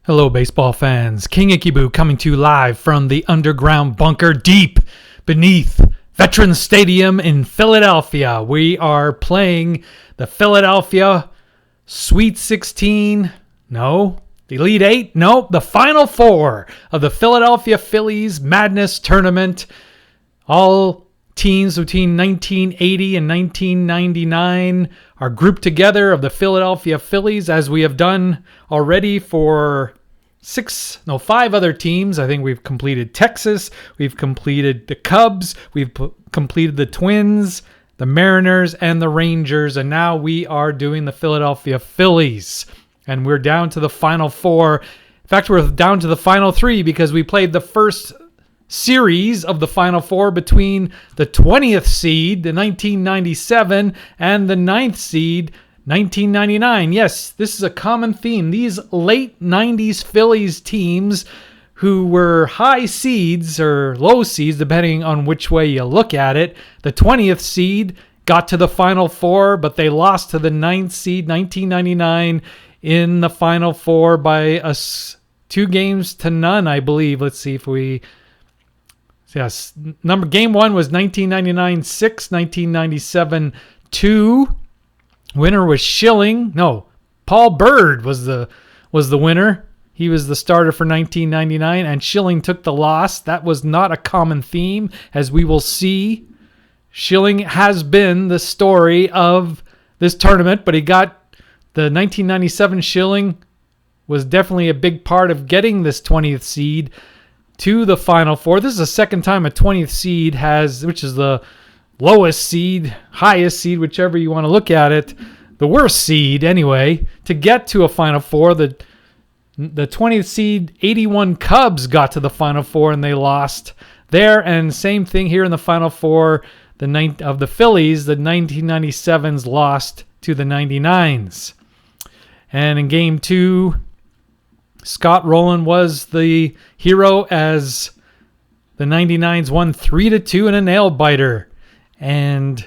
Hello, baseball fans. King Ikibu coming to you live from the underground bunker deep beneath Veterans Stadium in Philadelphia. We are playing the Philadelphia Sweet 16. No. The Elite 8? No. The Final Four of the Philadelphia Phillies Madness Tournament. All teams between 1980 and 1999 are grouped together of the Philadelphia Phillies, as we have done already for 5 other teams. I think we've completed Texas, we've completed the Cubs, we've completed the Twins, the Mariners, and the Rangers, and now we are doing the Philadelphia Phillies. And we're down to the Final Four. In fact, we're down to the Final Three because we played the first series of the Final Four between the 20th seed, the 1997, and the 9th seed, 1999. Yes, this is a common theme. These late 90s Phillies teams who were high seeds or low seeds, depending on which way you look at it. The 20th seed got to the Final Four, but they lost to the 9th seed, 1999, in the Final Four by 2-0, I believe. Let's see if we... Yes, game one was 1999 6, 1997 2. Winner was Schilling. No, Paul Bird was the winner. He was the starter for 1999, and Schilling took the loss. That was not a common theme, as we will see. Schilling has been the story of this tournament, but he got the 1997 Schilling was definitely a big part of getting this 20th seed to the Final Four. This is the second time a 20th seed which is the lowest seed, highest seed, whichever you want to look at it, the worst seed anyway, to get to a Final Four. The 20th seed 81 Cubs got to the Final Four and they lost there, and same thing here in the Final Four of the Phillies. The 1997s lost to the 99s. And in game two, Scott Rowland was the hero as the 99s won 3-2 in a nail-biter. And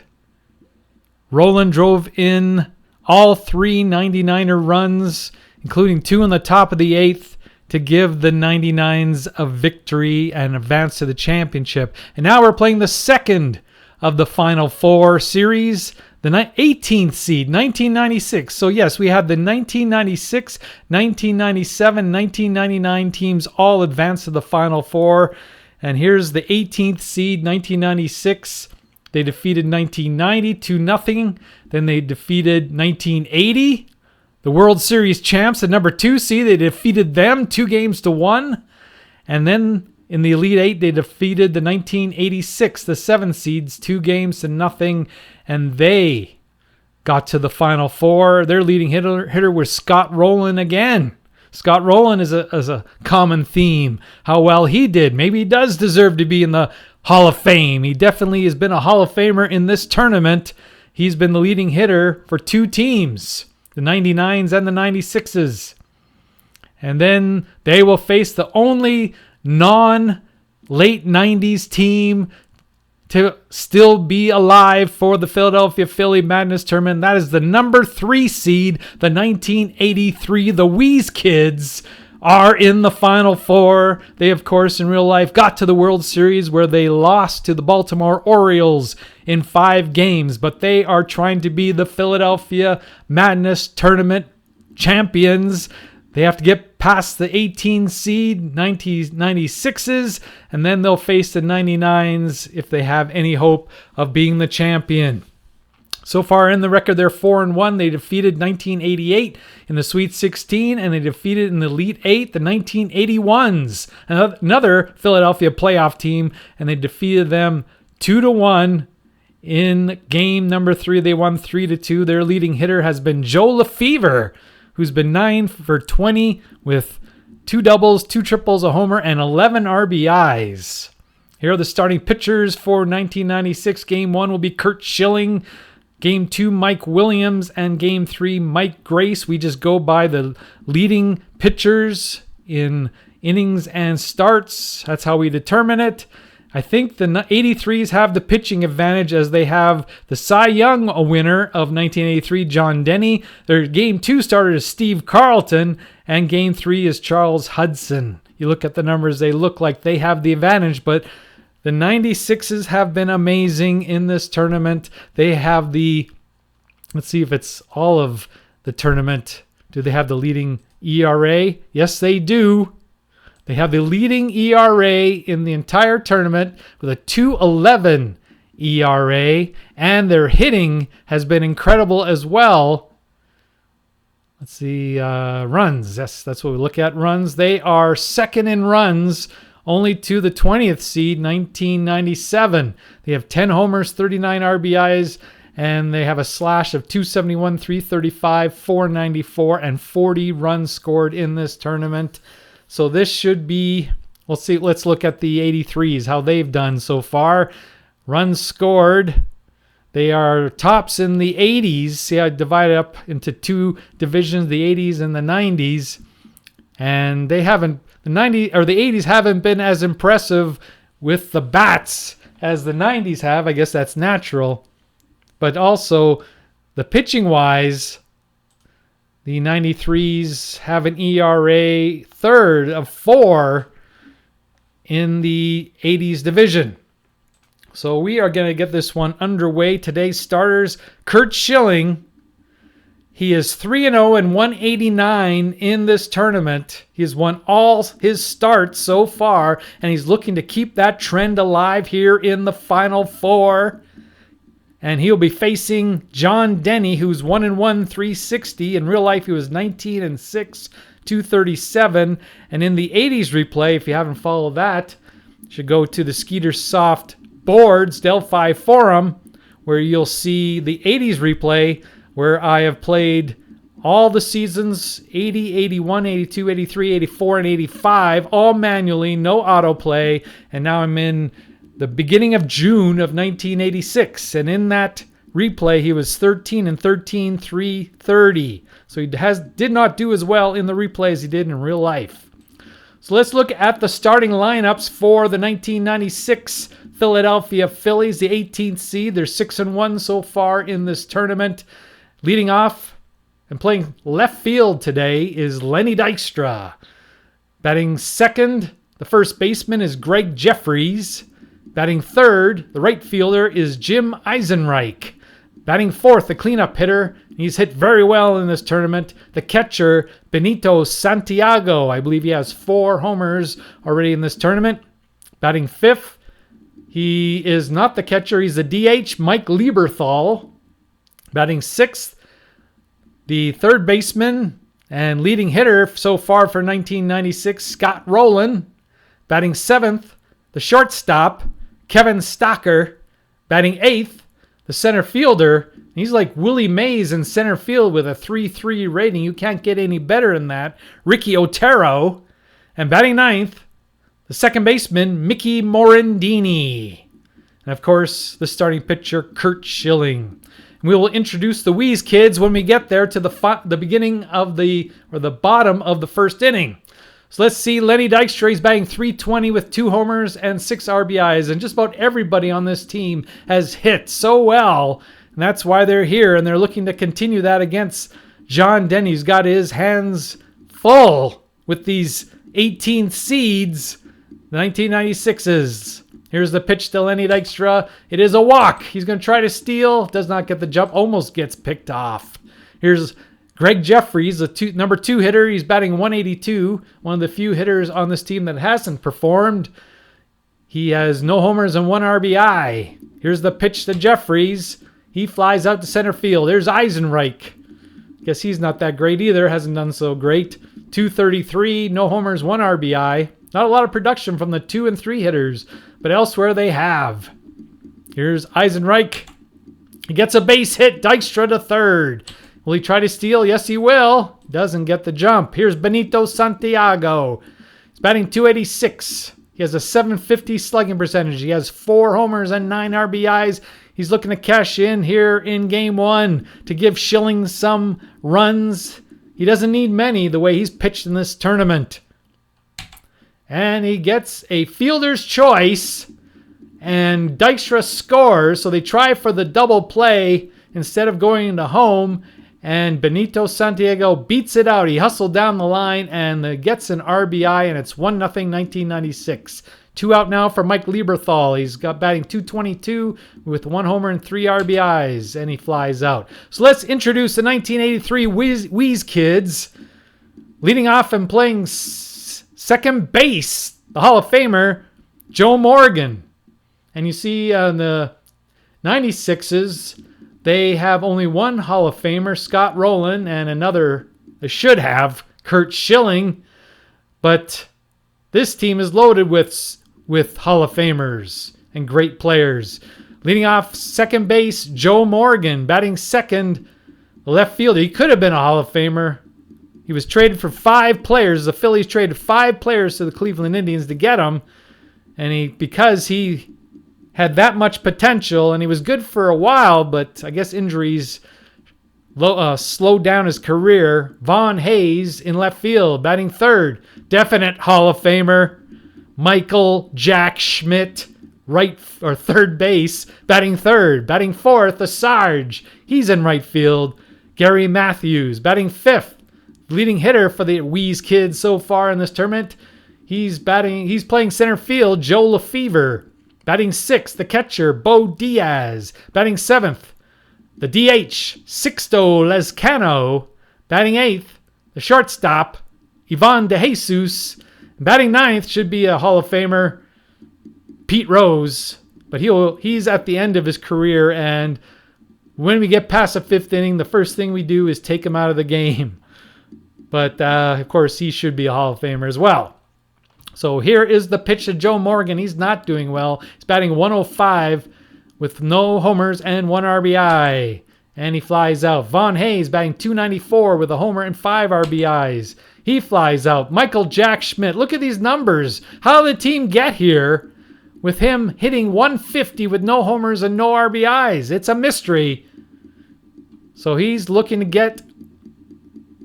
Rowland drove in all 3 99er runs, including 2 in the top of the 8th, to give the 99s a victory and advance to the championship. And now we're playing the second of the Final Four series, the 18th seed, 1996. So yes, we have the 1996, 1997, 1999 teams all advanced to the Final Four. And here's the 18th seed, 1996. They defeated 1990 2-0. Then they defeated 1980, the World Series champs, the number 2 seed. They defeated them 2-1. And then in the Elite 8, they defeated the 1986, the 7 seeds, 2-0. And they got to the Final Four. Their leading hitter was Scott Rowland again. Scott Rowland is a common theme. How well he did. Maybe he does deserve to be in the Hall of Fame. He definitely has been a Hall of Famer in this tournament. He's been the leading hitter for 2 teams, the 99s and the 96s. And then they will face the only non-late 90s team to still be alive for the Philadelphia Philly Madness Tournament. That is the number 3 seed, the 1983, the Wheeze Kids, are in the Final Four. They, of course, in real life got to the World Series where they lost to the Baltimore Orioles in 5 games, but they are trying to be the Philadelphia Madness Tournament champions. They have to get past the 18 seed 96s, and then they'll face the 99s if they have any hope of being the champion. So far in the record, they're 4-1. They defeated 1988 in the Sweet 16, and they defeated in the Elite 8 the 1981s, another Philadelphia playoff team, and they defeated them 2-1. In game number 3, they won 3-2. Their leading hitter has been Joe Lefevre, who's been 9 for 20 with 2 doubles, 2 triples, a homer, and 11 RBIs. Here are the starting pitchers for 1996. Game 1 will be Curt Schilling. Game 2, Mike Williams. And Game 3, Mike Grace. We just go by the leading pitchers in innings and starts. That's how we determine it. I think the 83s have the pitching advantage as they have the Cy Young winner of 1983, John Denny. Their Game 2 starter is Steve Carlton, And game 3 is Charles Hudson. You look at the numbers, they look like they have the advantage, but the 96s have been amazing in this tournament. They have let's see if it's all of the tournament. Do they have the leading ERA? Yes, they do. They have the leading ERA in the entire tournament with a 2.11 ERA, and their hitting has been incredible as well. Let's see, runs. Yes, that's what we look at, runs. They are second in runs, only to the 20th seed, 1997. They have 10 homers, 39 RBIs, and they have a slash of 271, 335, 494, and 40 runs scored in this tournament. So this should be, let's look at the 83s, how they've done so far. Runs scored, they are tops in the 80s. See, I divided up into two divisions, the 80s and the 90s. And they haven't, the 80s haven't been as impressive with the bats as the 90s have. I guess that's natural. But also, the pitching-wise, the 93s have an ERA third of 4 in the 80s division. So we are going to get this one underway. Today's starters, Curt Schilling. He is 3-0 and 189 in this tournament. He has won all his starts so far, and he's looking to keep that trend alive here in the Final Four. And he'll be facing John Denny, who's 1-1, 360. In real life, he was 19-6, 237. And in the 80s replay, if you haven't followed that, you should go to the Skeeter Soft Boards, Delphi Forum, where you'll see the 80s replay, where I have played all the seasons, 80, 81, 82, 83, 84, and 85, all manually, no autoplay. And now I'm in the beginning of June of 1986, and in that replay, he was 13-13, 330. So he did not do as well in the replay as he did in real life. So let's look at the starting lineups for the 1996 Philadelphia Phillies, the 18th seed. They're 6-1 so far in this tournament. Leading off and playing left field today is Lenny Dykstra. Batting second, the first baseman is Greg Jeffries. Batting third, the right fielder is Jim Eisenreich. Batting fourth, the cleanup hitter. He's hit very well in this tournament. The catcher, Benito Santiago. I believe he has 4 homers already in this tournament. Batting fifth, he is not the catcher. He's the DH, Mike Lieberthal. Batting sixth, the third baseman and leading hitter so far for 1996, Scott Rowland. Batting seventh, the shortstop, Kevin Stocker. Batting eighth, the center fielder. He's like Willie Mays in center field with a 3.3 rating. You can't get any better than that. Ricky Otero. And batting ninth, the second baseman, Mickey Morandini. And of course, the starting pitcher, Curt Schilling. We will introduce the Wheeze kids when we get there to the beginning of the bottom of the first inning. So let's see, Lenny Dykstra is batting .320 with 2 homers and 6 RBIs, and just about everybody on this team has hit so well, and that's why they're here, and they're looking to continue that against John Denny, who's got his hands full with these 18 seeds, the 1996s. Here's the pitch to Lenny Dykstra. It is a walk. He's going to try to steal. Does not get the jump. Almost gets picked off. Here's Greg Jeffries, the number 2 hitter. He's batting .182. One of the few hitters on this team that hasn't performed. He has no homers and 1 RBI. Here's the pitch to Jeffries. He flies out to center field. There's Eisenreich. Guess he's not that great either. Hasn't done so great. 233, no homers, 1 RBI. Not a lot of production from the 2 and 3 hitters, but elsewhere they have. Here's Eisenreich. He gets a base hit. Dykstra to third. Will he try to steal? Yes, he will. Doesn't get the jump. Here's Benito Santiago. He's batting .286. He has a .750 slugging percentage. He has 4 homers and 9 RBIs. He's looking to cash in here in game 1 to give Schilling some runs. He doesn't need many the way he's pitched in this tournament. And he gets a fielder's choice, and Dykstra scores, so they try for the double play instead of going into home, And Benito Santiago beats it out. He hustled down the line and gets an RBI, and it's 1-0 1996. 2 out now for Mike Lieberthal. He's got batting .222 with 1 homer and 3 RBIs, and he flies out. So let's introduce the 1983 Wheeze Kids. Leading off and playing second base, the Hall of Famer, Joe Morgan. And you see on the 96s, they have only one Hall of Famer, Scott Rowland, and another, they should have, Curt Schilling. But this team is loaded with Hall of Famers and great players. Leading off second base, Joe Morgan. Batting second, the left fielder. He could have been a Hall of Famer. He was traded for 5 players. The Phillies traded 5 players to the Cleveland Indians to get him. And because he had that much potential, and he was good for a while, but I guess injuries slowed down his career. Vaughn Hayes in left field, batting third. Definite Hall of Famer, Michael Jack Schmidt, third base, batting third. Batting fourth, the Sarge. He's in right field. Gary Matthews, batting fifth. Leading hitter for the Wheeze Kids so far in this tournament. He's playing center field, Joe Lefevre. Batting sixth, the catcher, Bo Diaz. Batting seventh, the DH, Sixto Lezcano. Batting eighth, the shortstop, Ivan DeJesus. Batting ninth should be a Hall of Famer, Pete Rose. But he's at the end of his career, and when we get past the fifth inning, the first thing we do is take him out of the game. But, of course, he should be a Hall of Famer as well. So here is the pitch to Joe Morgan. He's not doing well. He's batting 105 with no homers and 1 RBI. And he flies out. Vaughn Hayes batting 294 with a homer and 5 RBIs. He flies out. Michael Jack Schmidt. Look at these numbers. How did the team get here with him hitting 150 with no homers and no RBIs? It's a mystery. So he's looking to get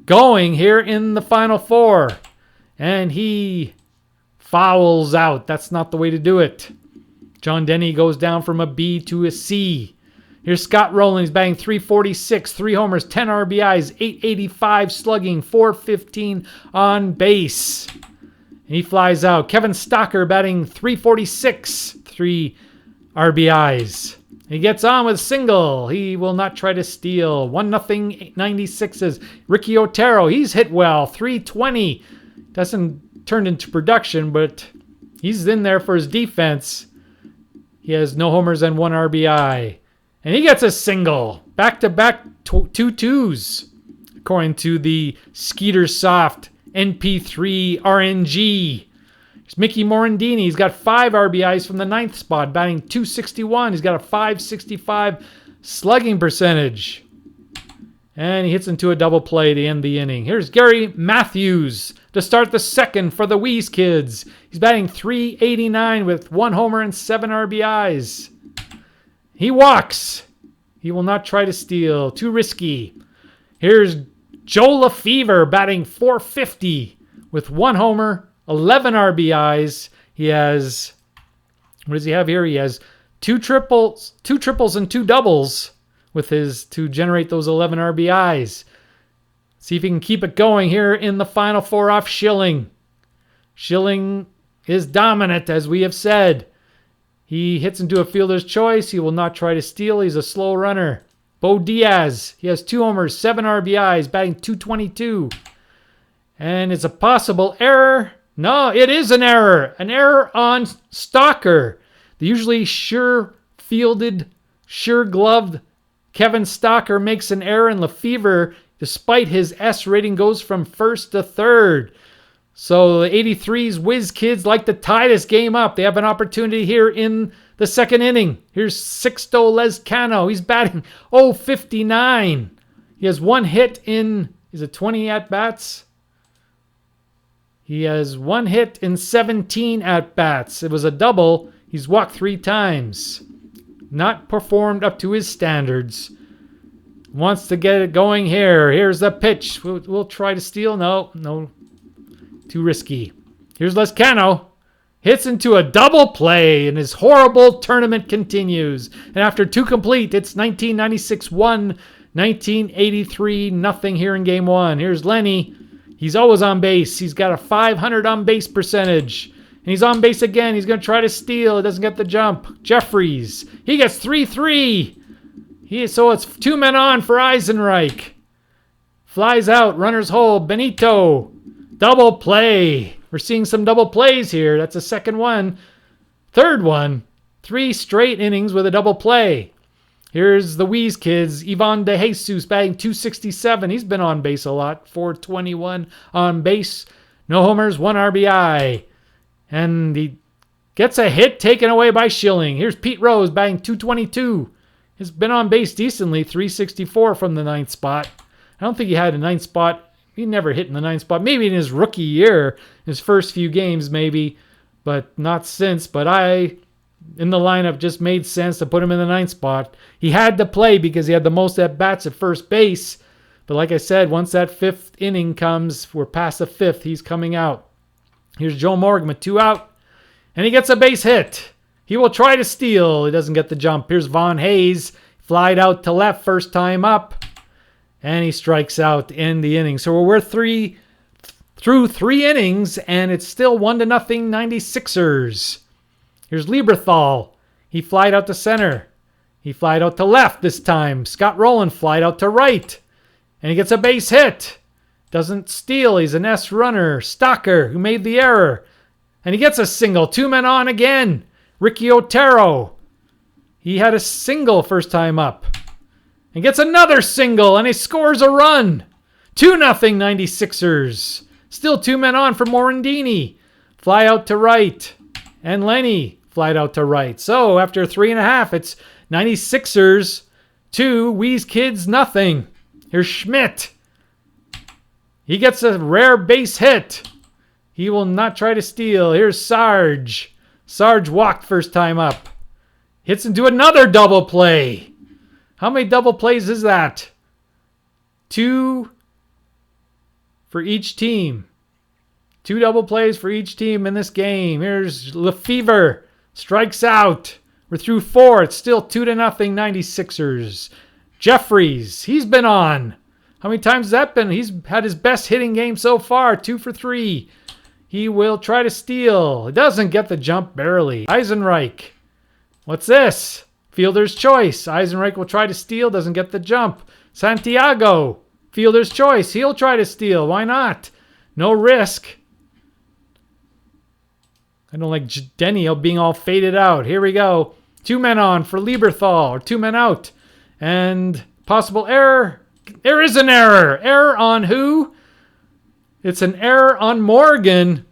going here in the Final Four. And he fouls out. That's not the way to do it. John Denny goes down from a B to a C. Here's Scott Rowland. He's batting .346, 3 homers, 10 RBIs, .885 slugging, .415 on base. And he flies out. Kevin Stocker batting .346, 3 RBIs. He gets on with a single. He will not try to steal. 1-0 96s. Ricky Otero, he's hit well. .320. Doesn't turn into production, but he's in there for his defense. He has no homers and 1 RBI. And he gets a single. Back-to-back 2 twos, according to the Skeeter Soft NP3 RNG. Here's Mickey Morandini. He's got 5 RBIs from the 9th spot, batting .261. He's got a .565 slugging percentage. And he hits into a double play to end the inning. Here's Gary Matthews to start the second for the Wheeze Kids. He's batting .389 with 1 homer and 7 RBIs. He walks. He will not try to steal. Too risky. Here's Joe Lefevre batting .450 with 1 homer, 11 RBIs. He has, what does he have here? He has 2 triples and 2 doubles with his to generate those 11 RBIs. See if he can keep it going here in the Final Four off Schilling. Schilling is dominant, as we have said. He hits into a fielder's choice. He will not try to steal. He's a slow runner. Bo Diaz, he has 2 homers, 7 RBIs, batting .222. And it's a possible error. No, it is an error. An error on Stocker. The usually sure-fielded, sure-gloved Kevin Stocker makes an error, and Lefevre, despite his S rating, goes from first to third. So the 83's Whiz Kids like to tie this game up. They have an opportunity here in the second inning. Here's Sixto Lezcano. He's batting .059. He has 1 hit in, is it 20 at-bats? He has 1 hit in 17 at-bats. It was a double. He's walked 3 times. Not performed up to his standards. Wants to get it going here. Here's the pitch. We'll try to steal. No. Too risky. Here's Lezcano. Hits into a double play, and his horrible tournament continues. And after 2 complete, it's 1996 1, 1983, nothing here in game one. Here's Lenny. He's always on base. He's got a 500 on base percentage. And he's on base again. He's going to try to steal. It doesn't get the jump. Jeffries. He gets 3-3. So it's 2 men on for Eisenreich. Flies out. Runners hold. Benito. Double play. We're seeing some double plays here. That's a second one. Third one. 3 straight innings with a double play. Here's the Wheeze kids. Ivan De Jesus batting .267. He's been on base a lot. 421 on base. No homers, 1 RBI. And he gets a hit taken away by Schilling. Here's Pete Rose batting .222. He's been on base decently. 364 from the 9th spot. I don't think he had a 9th spot. He never hit in the 9th spot. Maybe in his rookie year. His first few games maybe. But not since. But in the lineup, just made sense to put him in the 9th spot. He had to play because he had the most at-bats at first base. But like I said, once that 5th inning comes, we're past the 5th, he's coming out. Here's Joe Morgan with 2 out. And he gets a base hit. He will try to steal. He doesn't get the jump. Here's Von Hayes. Flied out to left first time up. And he strikes out in the inning. So we're through 3 innings, and it's still 1-0 96ers. Here's Lieberthal. He flied out to center. He flied out to left this time. Scott Rowland flied out to right. And he gets a base hit. Doesn't steal. He's an S runner. Stocker, who made the error. And he gets a single. 2 men on again. Ricky Otero. He had a single first time up. And gets another single. And he scores a run. 2-0 96ers. Still 2 men on for Morandini. Fly out to right. And Lenny flied out to right. So after 3.5, it's 96ers 2, Wheeze Kids nothing. Here's Schmidt. He gets a rare base hit. He will not try to steal. Here's Sarge. Sarge walked first time up. Hits into another double play. How many double plays is that? 2 for each team. 2 double plays for each team in this game. Here's Lefevre. Strikes out. We're through 4. It's still 2-0 96ers. Jeffries. He's been on. How many times has that been? He's had his best hitting game so far. 2 for 3. He will try to steal. He doesn't get the jump barely. Eisenreich. What's this? Fielder's choice. Eisenreich will try to steal. Doesn't get the jump. Santiago. Fielder's choice. He'll try to steal. Why not? No risk. I don't like Denny being all faded out. Here we go. 2 men on for Lieberthal. Or 2 men out. And possible error. There is an error. Error on who? It's an error on Morgan.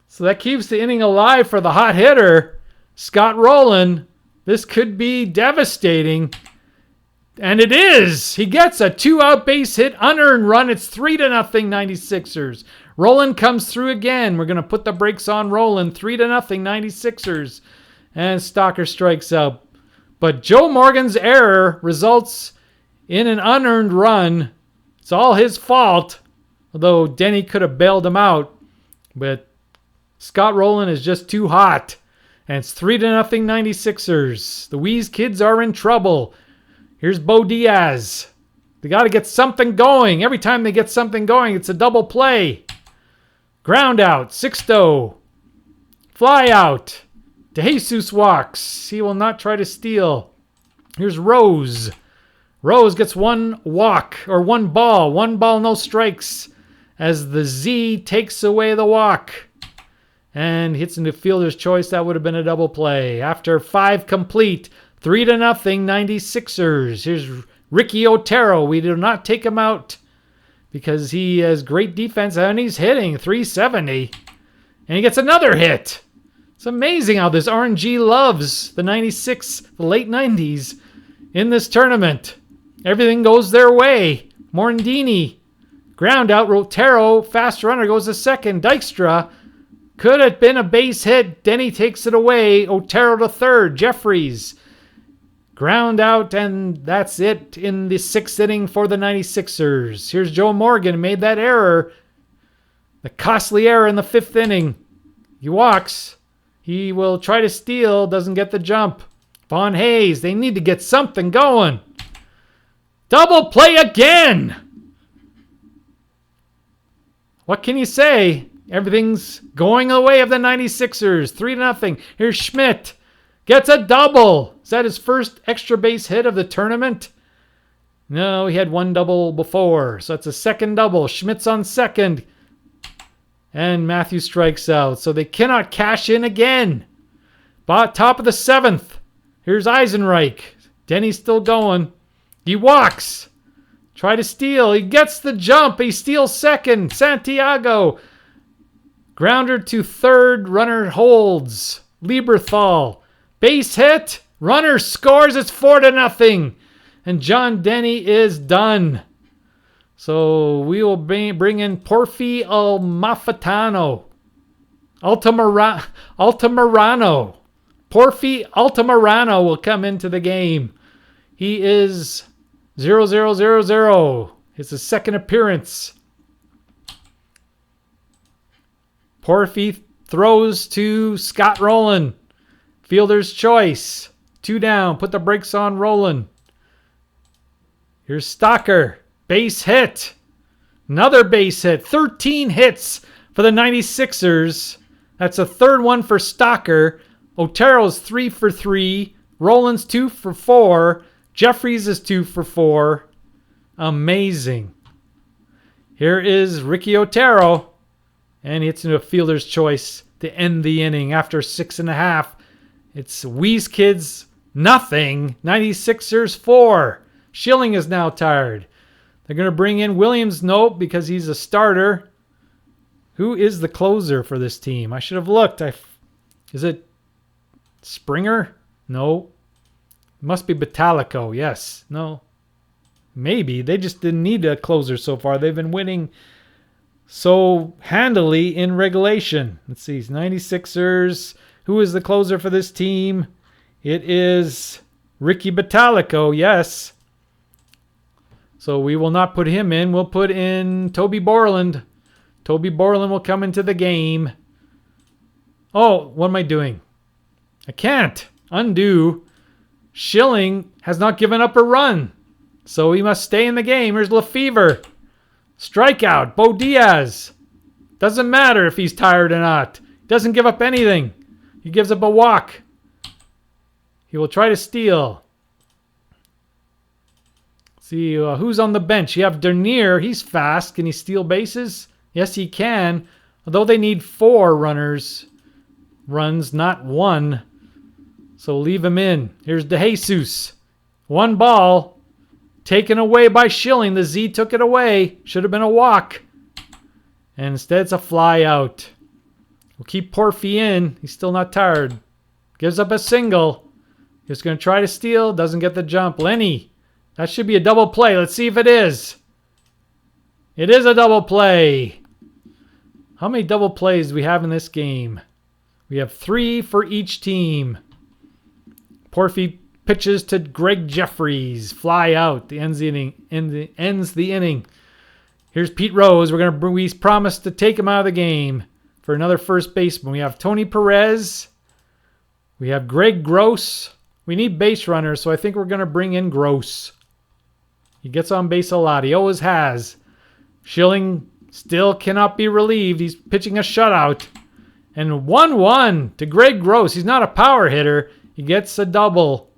So that keeps the inning alive for the hot hitter, Scott Rowland. This could be devastating. And it is. He gets a 2-out base hit, unearned run. It's 3-0 96ers. Rowland comes through again. We're going to put the brakes on Rowland. 3-0 96ers. And Stocker strikes out. But Joe Morgan's error results in an unearned run. It's all his fault. Although Denny could have bailed him out. But Scott Rowland is just too hot. And it's 3-0 96ers. The Wheeze kids are in trouble. Here's Bo Diaz. They got to get something going. Every time they get something going, it's a double play. Ground out. Sixto. Fly out. De Jesus walks. He will not try to steal. Here's Rose. Rose gets 1 walk, or 1 ball. 1 ball, no strikes. As the Z takes away the walk. And hits into fielder's choice. That would have been a double play. After 5 complete. 3-0 96ers. Here's Ricky Otero. We do not take him out because he has great defense and he's hitting .370. And he gets another hit. It's amazing how this RNG loves the 96, the late 90s in this tournament. Everything goes their way. Morandini. Ground out. Otero. Fast runner goes to second. Dykstra. Could have been a base hit. Denny takes it away. Otero to third. Jeffries. Ground out, and that's it in the 6th inning for the 96ers. Here's Joe Morgan, made that error. The costly error in the 5th inning. He walks. He will try to steal, doesn't get the jump. Von Hayes, they need to get something going. Double play again. What can you say? Everything's going the way of the 96ers. 3-0. Here's Schmidt. Gets a double. Is that his first extra base hit of the tournament? No, he had one double before. So that's a second double. Schmidt's on second. And Matthew strikes out. So they cannot cash in again. Top of the 7th. Here's Eisenreich. Denny's still going. He walks. Try to steal. He gets the jump. He steals second. Santiago. Grounder to third. Runner holds. Lieberthal. Base hit. Runner scores. It's 4-0. And John Denny is done. So we will bring in Porfi Altamirano. Porfi Altamirano will come into the game. He is 0-0-0-0. It's his second appearance. Porfi throws to Scott Rowland. Fielder's choice. 2 down. Put the brakes on Rowland. Here's Stocker. Base hit. Another base hit. 13 hits for the 96ers. That's a third one for Stocker. Otero's 3 for 3. Rowland's 2 for 4. Jeffries is 2 for 4. Amazing. Here is Ricky Otero. And he hits into a fielder's choice to end the inning after 6.5. It's Wheeze Kids nothing. 96ers 4. Schilling is now tired. They're going to bring in Williams. Nope, because he's a starter. Who is the closer for this team? I should have looked. Is it Springer? No. It must be Batalico. Yes. No. Maybe. They just didn't need a closer so far. They've been winning so handily in regulation. Let's see. 96ers. Who is the closer for this team? It is Ricky Batalico. Yes. So we will not put him in. We'll put in Toby Borland. Toby Borland will come into the game. Oh, what am I doing? I can't. Undo. Schilling has not given up a run. So he must stay in the game. Here's Lefevre. Strikeout. Bo Diaz. Doesn't matter if he's tired or not. Doesn't give up anything. He gives up a walk. He will try to steal. See who's on the bench. You have Dernier. He's fast. Can he steal bases? Yes, he can. Although they need 4 runs, not 1. So leave him in. Here's DeJesus. 1 ball. Taken away by Schilling. The Z took it away. Should have been a walk. And instead it's a fly out. We'll keep Porfi in. He's still not tired. Gives up a single. He's going to try to steal. Doesn't get the jump. Lenny. That should be a double play. Let's see if it is. It is a double play. How many double plays do we have in this game? We have 3 for each team. Porfi pitches to Greg Jeffries. Fly out. Ends the inning. Here's Pete Rose. We promised to take him out of the game for another first baseman. We have Tony Perez. We have Greg Gross. We need base runners, so I think we're going to bring in Gross. He gets on base a lot. He always has. Schilling still cannot be relieved. He's pitching a shutout. And 1-1 to Greg Gross. He's not a power hitter. He gets a double.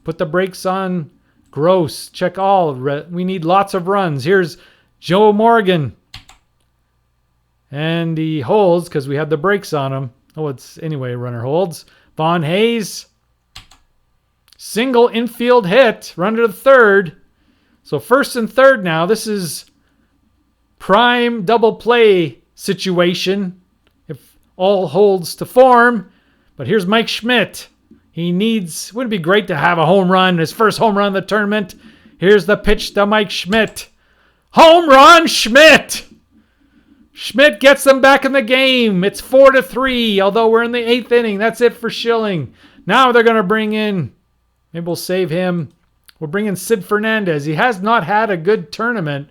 Put the brakes on Gross. Check all. We need lots of runs. Here's Joe Morgan. And he holds because we have the brakes on him. Anyway, runner holds. Vaughn Hayes. Single infield hit. Runner to third. So first and third now. This is prime double play situation if all holds to form. But here's Mike Schmidt. Wouldn't it be great to have a home run, his first home run of the tournament? Here's the pitch to Mike Schmidt. Home run, Schmidt! Schmidt gets them back in the game. It's 4-3, although we're in the 8th inning. That's it for Schilling. Now they're going to bring in, maybe we'll save him. We'll bring in Sid Fernandez. He has not had a good tournament.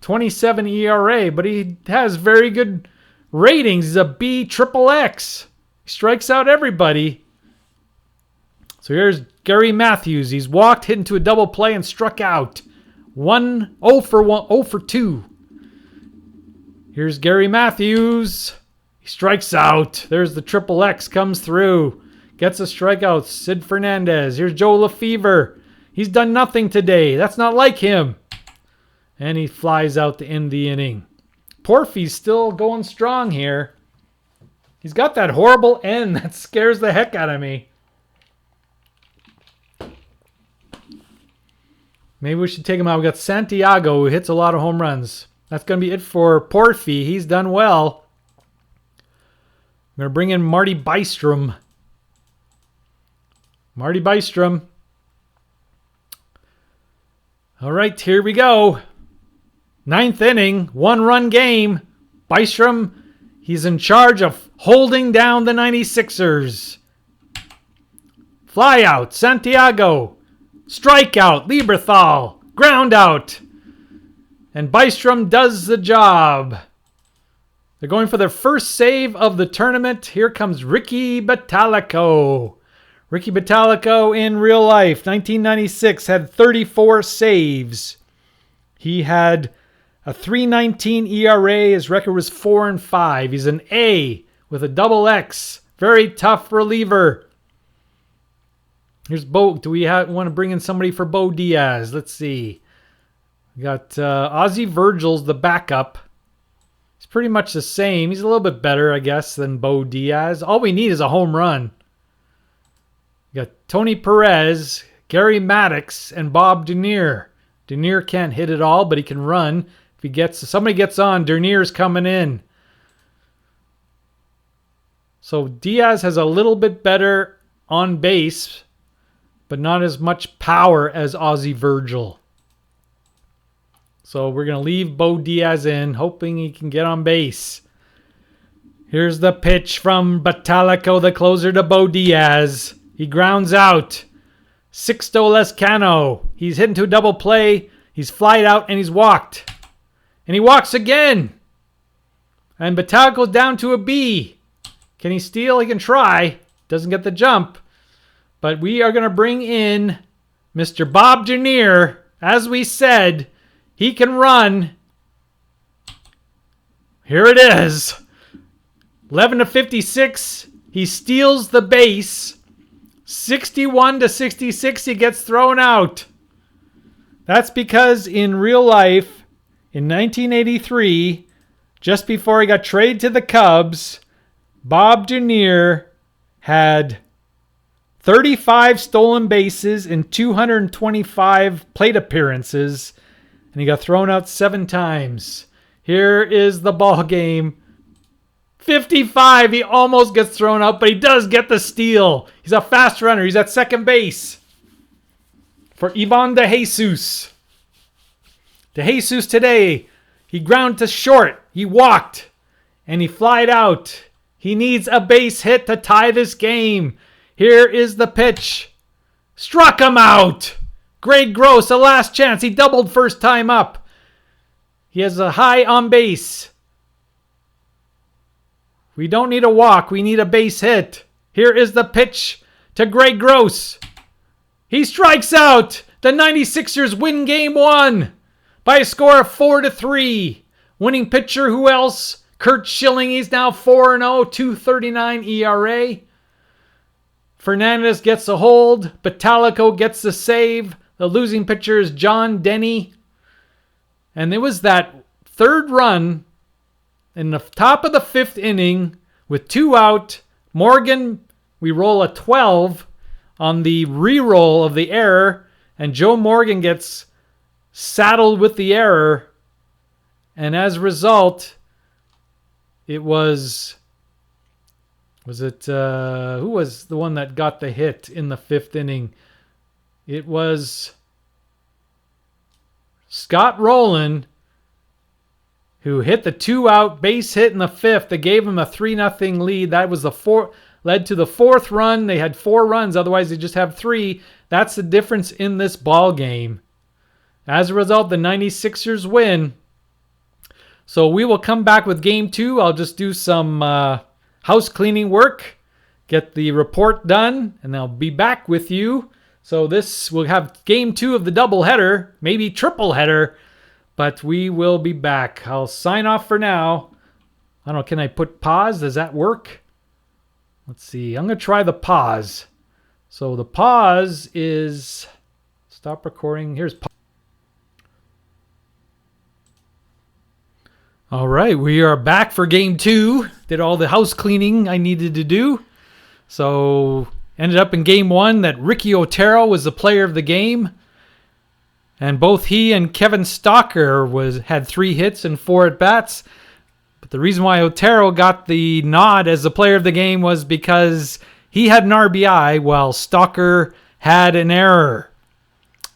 27 ERA, but he has very good ratings. He's a B XXX. He strikes out everybody. So here's Gary Matthews. He's walked, hit into a double play, and struck out. 0 for 1, 0 for 2. Here's Gary Matthews. He strikes out. There's the triple X, comes through. Gets a strikeout. Sid Fernandez. Here's Joe Lefevre. He's done nothing today. That's not like him. And he flies out to end the inning. Porfy's still going strong here. He's got that horrible end that scares the heck out of me. Maybe we should take him out. We got Santiago, who hits a lot of home runs. That's going to be it for Porfy. He's done well. I'm going to bring in Marty Bystrom. Marty Bystrom. All right, here we go. 9th inning, 1-run game. Bystrom, he's in charge of holding down the 96ers. Fly out, Santiago. Strikeout, Lieberthal. Ground out. And Bystrom does the job. They're going for their first save of the tournament. Here comes Ricky Bottalico. Ricky Bottalico in real life, 1996, had 34 saves. He had a 3.19 ERA. His record was 4-5. He's an A with a double X. Very tough reliever. Here's Bo. Do we want to bring in somebody for Bo Diaz? Let's see. We got Ozzie Virgil's the backup. He's pretty much the same. He's a little bit better, I guess, than Bo Diaz. All we need is a home run. We got Tony Perez, Gary Maddox, and Bob Dernier. Dernier can't hit it all, but he can run. If somebody gets on, Dernier's coming in. So Diaz has a little bit better on base, but not as much power as Ozzie Virgil. So we're going to leave Bo Diaz in, hoping he can get on base. Here's the pitch from Bottalico, the closer, to Bo Diaz. He grounds out. Sixto Lescano. He's hit into a double play. He's flied out and he's walked. And he walks again. And Bottalico's down to a B. Can he steal? He can try. Doesn't get the jump. But we are going to bring in Mr. Bob Dernier. As we said, he can run. Here it is. 11-56. He steals the base. 61-66. He gets thrown out. That's because in real life, in 1983, just before he got traded to the Cubs, Bob Dernier had 35 stolen bases in 225 plate appearances, and he got thrown out 7 times. Here is the ball game. 55, he almost gets thrown out, but he does get the steal. He's a fast runner. He's at second base for Ivan De Jesus. De Jesus today, he ground to short. He walked, and he flied out. He needs a base hit to tie this game. Here is the pitch. Struck him out. Greg Gross, a last chance. He doubled first time up. He has a high on base. We don't need a walk. We need a base hit. Here is the pitch to Greg Gross. He strikes out. The 96ers win game 1 by a score of 4-3. Winning pitcher, who else? Curt Schilling. He's now 4-0, 2.39 ERA. Fernandez gets a hold. Bottalico gets the save. The losing pitcher is John Denny. And it was that third run in the top of the 5th inning with 2 out. Morgan, we roll a 12 on the re-roll of the error. And Joe Morgan gets saddled with the error. And as a result, it was it, who was the one that got the hit in the 5th inning? It was Scott Rowland, who hit the 2-out base hit in the 5th. That gave him a 3-0 lead. That was led to the 4th run. They had 4 runs. Otherwise, they just have 3. That's the difference in this ball game. As a result, the 96ers win. So we will come back with game 2. I'll just do some house cleaning work, get the report done, and I'll be back with you So this will have game 2 of the doubleheader, maybe triple header, but we will be back. I'll sign off for now. I don't know, can I put pause? Does that work? Let's see. I'm going to try the pause. So the pause is stop recording. Here's pause. All right, we are back for game 2. Did all the house cleaning I needed to do. So ended up in game 1 that Ricky Otero was the player of the game. And both he and Kevin Stalker had 3 hits and 4 at-bats. But the reason why Otero got the nod as the player of the game was because he had an RBI while Stalker had an error.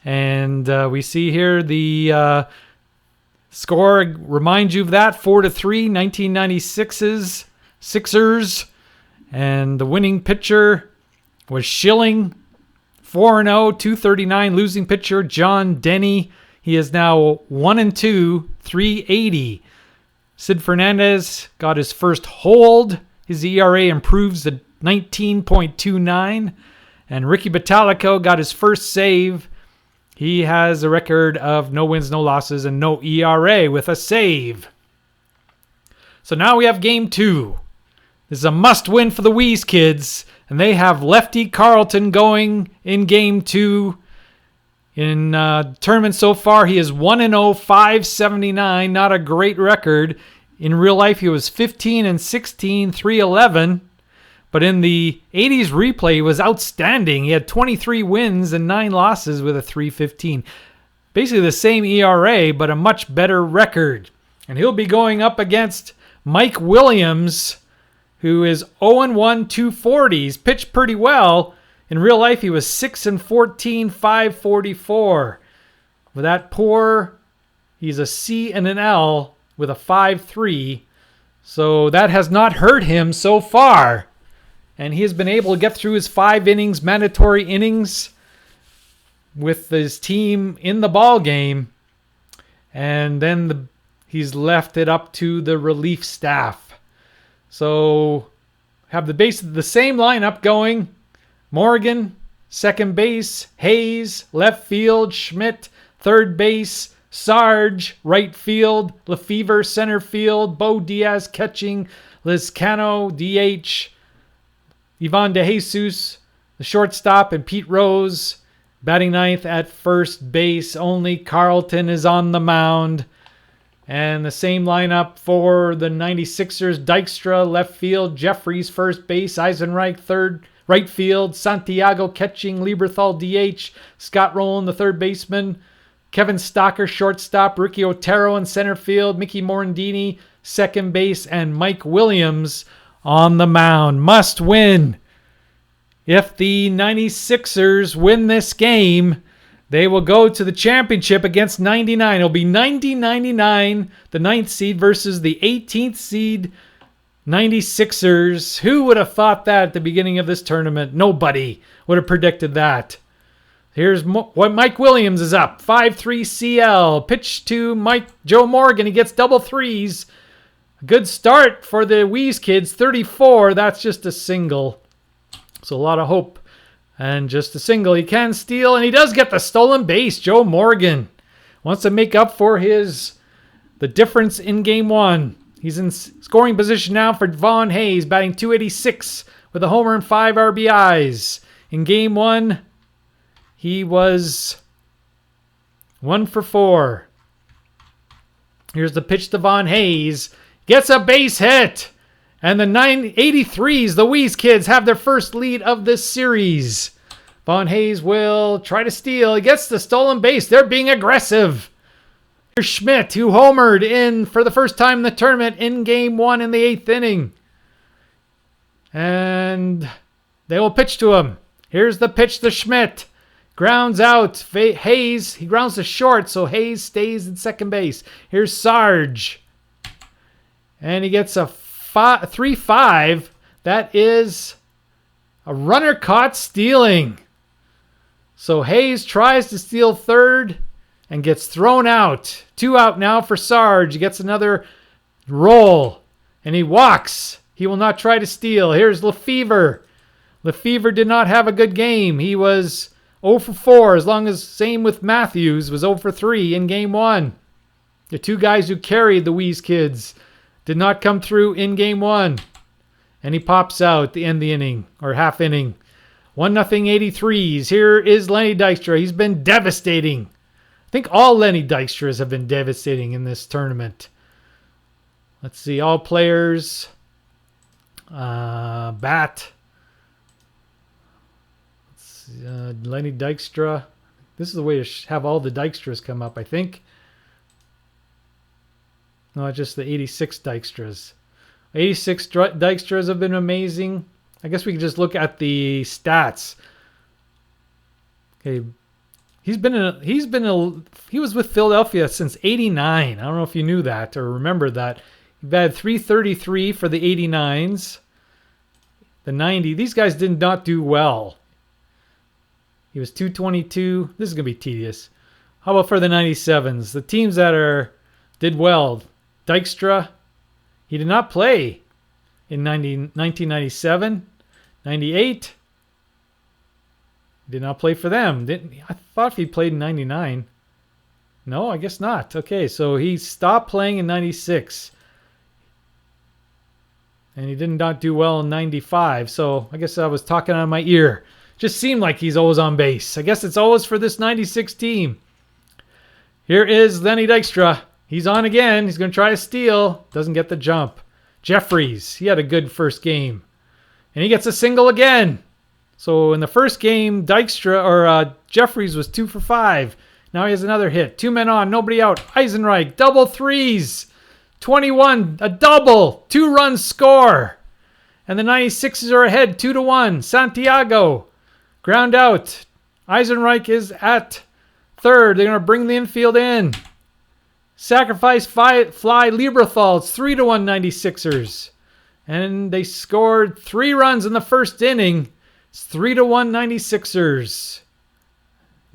And we see here the score reminds you of that, 4-3, 1996's Sixers. And the winning pitcher was Schilling, 4-0, 239. Losing pitcher John Denny. He is now 1-2, 380. Sid Fernandez got his first hold. His ERA improves to 19.29. And Ricky Bottalico got his first save. He has a record of no wins, no losses, and no ERA with a save. So now we have game 2. This is a must-win for the Wheeze kids. And they have lefty Carlton going in game 2. In tournament so far, he is 1-0, 579. Not a great record. In real life, he was 15-16, 311. But in the 80s replay, he was outstanding. He had 23 wins and 9 losses with a 315. Basically the same ERA, but a much better record. And he'll be going up against Mike Williams, who is 0-1, 240. He's pitched pretty well. In real life, he was 6-14, 544. With that poor, he's a C and an L with a 5.3. So that has not hurt him so far. And he has been able to get through his 5 innings, mandatory innings, with his team in the ball game. And then he's left it up to the relief staff. So have the same lineup going. Morgan, second base. Hayes, left field. Schmidt, third base. Sarge, right field. Lefevre, center field. Bo Diaz catching. Lizcano, DH. Ivan De Jesus, the shortstop, and Pete Rose batting ninth at first base. Only Carlton is on the mound. And the same lineup for the 96ers. Dykstra, left field. Jeffries, first base. Eisenreich, right field. Santiago catching. Lieberthal, DH. Scott Rowland, the third baseman. Kevin Stalker, shortstop. Ricky Otero in center field. Mickey Morandini, second base. And Mike Williams on the mound. Must win. If the 96ers win this game, they will go to the championship against 99. It'll be 90-99, the 9th seed versus the 18th seed 96ers. Who would have thought that at the beginning of this tournament? Nobody would have predicted that. Here's what Mike Williams is up. 5-3 CL. Pitch to Joe Morgan. He gets double threes. Good start for the Wheeze kids. 34. That's just a single. So a lot of hope. And just a single. He can steal, and he does get the stolen base. Joe Morgan wants to make up for the difference in game 1. He's in scoring position now for Vaughn Hayes, batting .286 with a homer and 5 RBIs. In game 1, he was 1 for 4. Here's the pitch to Vaughn Hayes. Gets a base hit. And the 983s, the Wheeze kids, have their first lead of this series. Vaughn Hayes will try to steal. He gets the stolen base. They're being aggressive. Here's Schmidt, who homered in for the first time in the tournament in game 1 in the 8th inning. And they will pitch to him. Here's the pitch to Schmidt. Grounds out. Hayes, he grounds to short, so Hayes stays in second base. Here's Sarge. And he gets a 3-5. That is a runner caught stealing. So Hayes tries to steal third and gets thrown out. 2 out now for Sarge. He gets another roll and he walks. He will not try to steal. Here's Lefevre. Lefevre did not have a good game. He was 0 for 4, as long as same with Matthews, was 0 for 3 in game 1. The two guys who carried the Wheeze kids did not come through in game 1. And he pops out the end of the inning, or half inning. 1-0 83s. Here is Lenny Dykstra. He's been devastating. I think all Lenny Dykstras have been devastating in this tournament. Let's see, all players. Bat. Lenny Dykstra. This is the way to have all the Dykstras come up, I think. No, just the 86 Dykstras. 86 Dykstras have been amazing. I guess we could just look at the stats. Okay, he was with Philadelphia since '89. I don't know if you knew that or remember that. He had 333 for the '89s. The '90. These guys did not do well. He was 222. This is gonna be tedious. How about for the '97s? The teams that did well. Dykstra. He did not play in 1997, 98. Did not play for them. I thought he played in 99. No, I guess not. Okay, so he stopped playing in 96. And he did not do well in 95. So I guess I was talking out of my ear. Just seemed like he's always on base. I guess it's always for this 96 team. Here is Lenny Dykstra. He's on again. He's going to try to steal. Doesn't get the jump. Jeffries. He had a good first game. And he gets a single again. So in the first game, Jeffries was 2 for 5. Now he has another hit. 2 men on. Nobody out. Eisenreich. Double threes. 21. A double. 2-run score. And the 96ers are ahead 2-1. Santiago. Ground out. Eisenreich is at third. They're going to bring the infield in. Sacrifice fly Lieberthal. It's 3-1 96ers. And they scored 3 runs in the first inning. It's 3-1 96ers.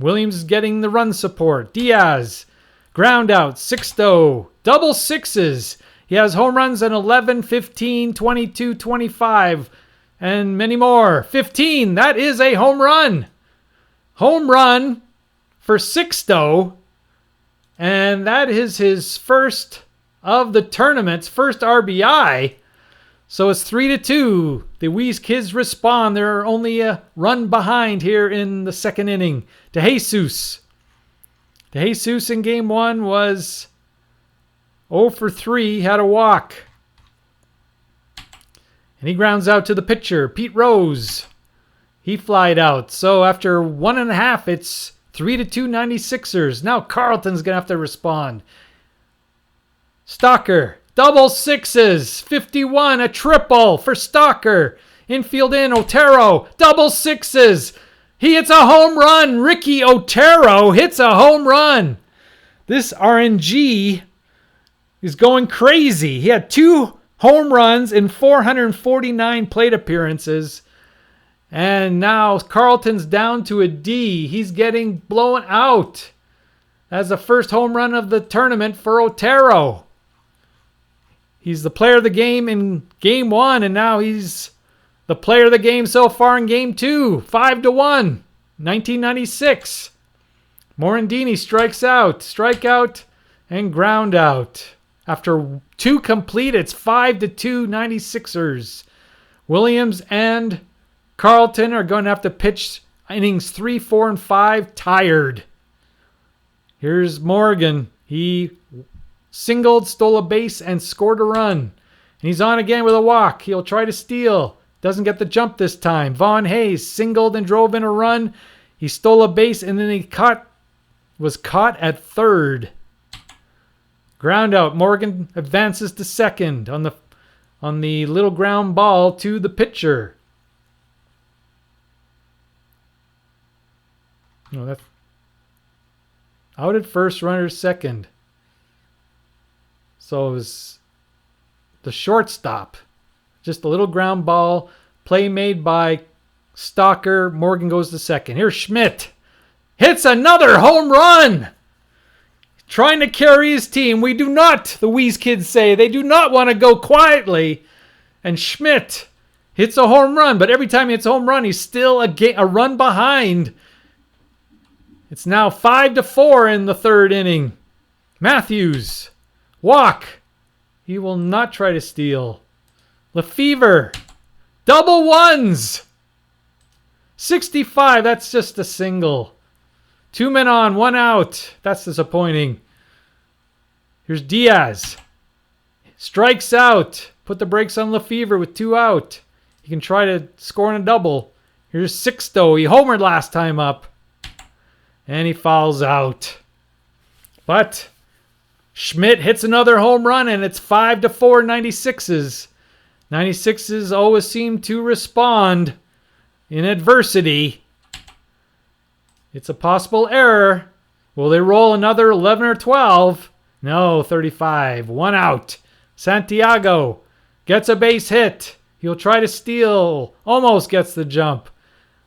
Williams is getting the run support. Diaz. Ground out. 6-0. Double sixes. He has home runs in 11, 15, 22, 25, and many more. 15. That is a home run. Home run for Sixto. And that is his first of the tournament's first RBI. So it's 3-2. The Wheeze kids respond. They're only a run behind here in the second inning. DeJesus. DeJesus in game 1 was 0 for 3. Had a walk. And he grounds out to the pitcher, Pete Rose. He flied out. So after 1.5, it's 3-2 96ers. Now Carlton's going to have to respond. Stalker. Double sixes. 51. A triple for Stalker. Infield in. Otero. Double sixes. He hits a home run. Ricky Otero hits a home run. This RNG is going crazy. He had 2 home runs in 449 plate appearances. And now Carlton's down to a D. He's getting blown out. That's the first home run of the tournament for Otero. He's the player of the game in game 1, and now he's the player of the game so far in game 2. 5-1. 1996. Morandini strikes out. Strikeout and ground out. After 2 complete, it's 5-2 96ers. Williams and Carlton are going to have to pitch innings 3, 4, and 5 tired. Here's Morgan. He singled, stole a base, and scored a run. And he's on again with a walk. He'll try to steal. Doesn't get the jump this time. Vaughn Hayes singled and drove in a run. He stole a base, and then he was caught at third. Ground out. Morgan advances to second on the little ground ball to the pitcher. No, that's out at first, runner second. So it was the shortstop. Just a little ground ball. Play made by Stalker. Morgan goes to second. Here's Schmidt. Hits another home run. Trying to carry his team. We do not, the Wheeze kids say, they do not want to go quietly. And Schmidt hits a home run. But every time he hits a home run, he's still a run behind It's now 5-4 in the third inning. Matthews. Walk. He will not try to steal. Lefevre. Double ones. 65. That's just a single. 2 men on, 1 out. That's disappointing. Here's Diaz. Strikes out. Put the brakes on Lefevre with 2 out. He can try to score in a double. Here's Sixto. He homered last time up. And he fouls out. But Schmidt hits another home run, and it's 5-4 96s. 96s always seem to respond in adversity. It's a possible error. Will they roll another 11 or 12? No, 35. 1 out. Santiago gets a base hit. He'll try to steal. Almost gets the jump.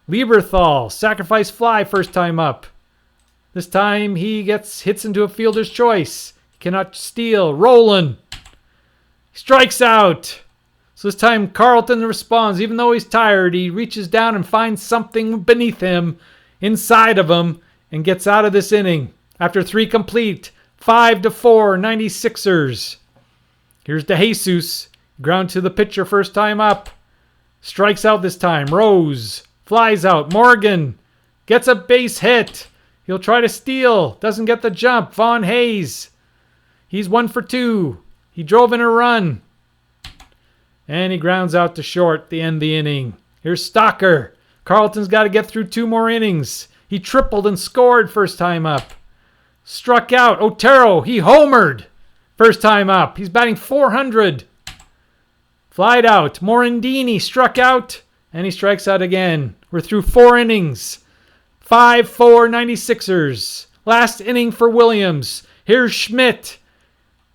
Lieberthal, sacrifice fly first time up. This time he hits into a fielder's choice. He cannot steal. Roland strikes out. So this time Carlton responds. Even though he's tired, he reaches down and finds something beneath him, inside of him, and gets out of this inning. After 3 complete, 5-4 96ers. Here's DeJesus. Ground to the pitcher first time up. Strikes out this time. Rose flies out. Morgan gets a base hit. He'll try to steal. Doesn't get the jump. Vaughn Hayes. He's 1 for 2. He drove in a run. And he grounds out to short to end the inning. Here's Stocker. Carlton's got to get through 2 more innings. He tripled and scored first time up. Struck out. Otero. He homered first time up. He's batting 400. Flied out. Morandini struck out. And he strikes out again. We're through 4 innings. 5-4 96ers. Last inning for Williams. Here's Schmidt.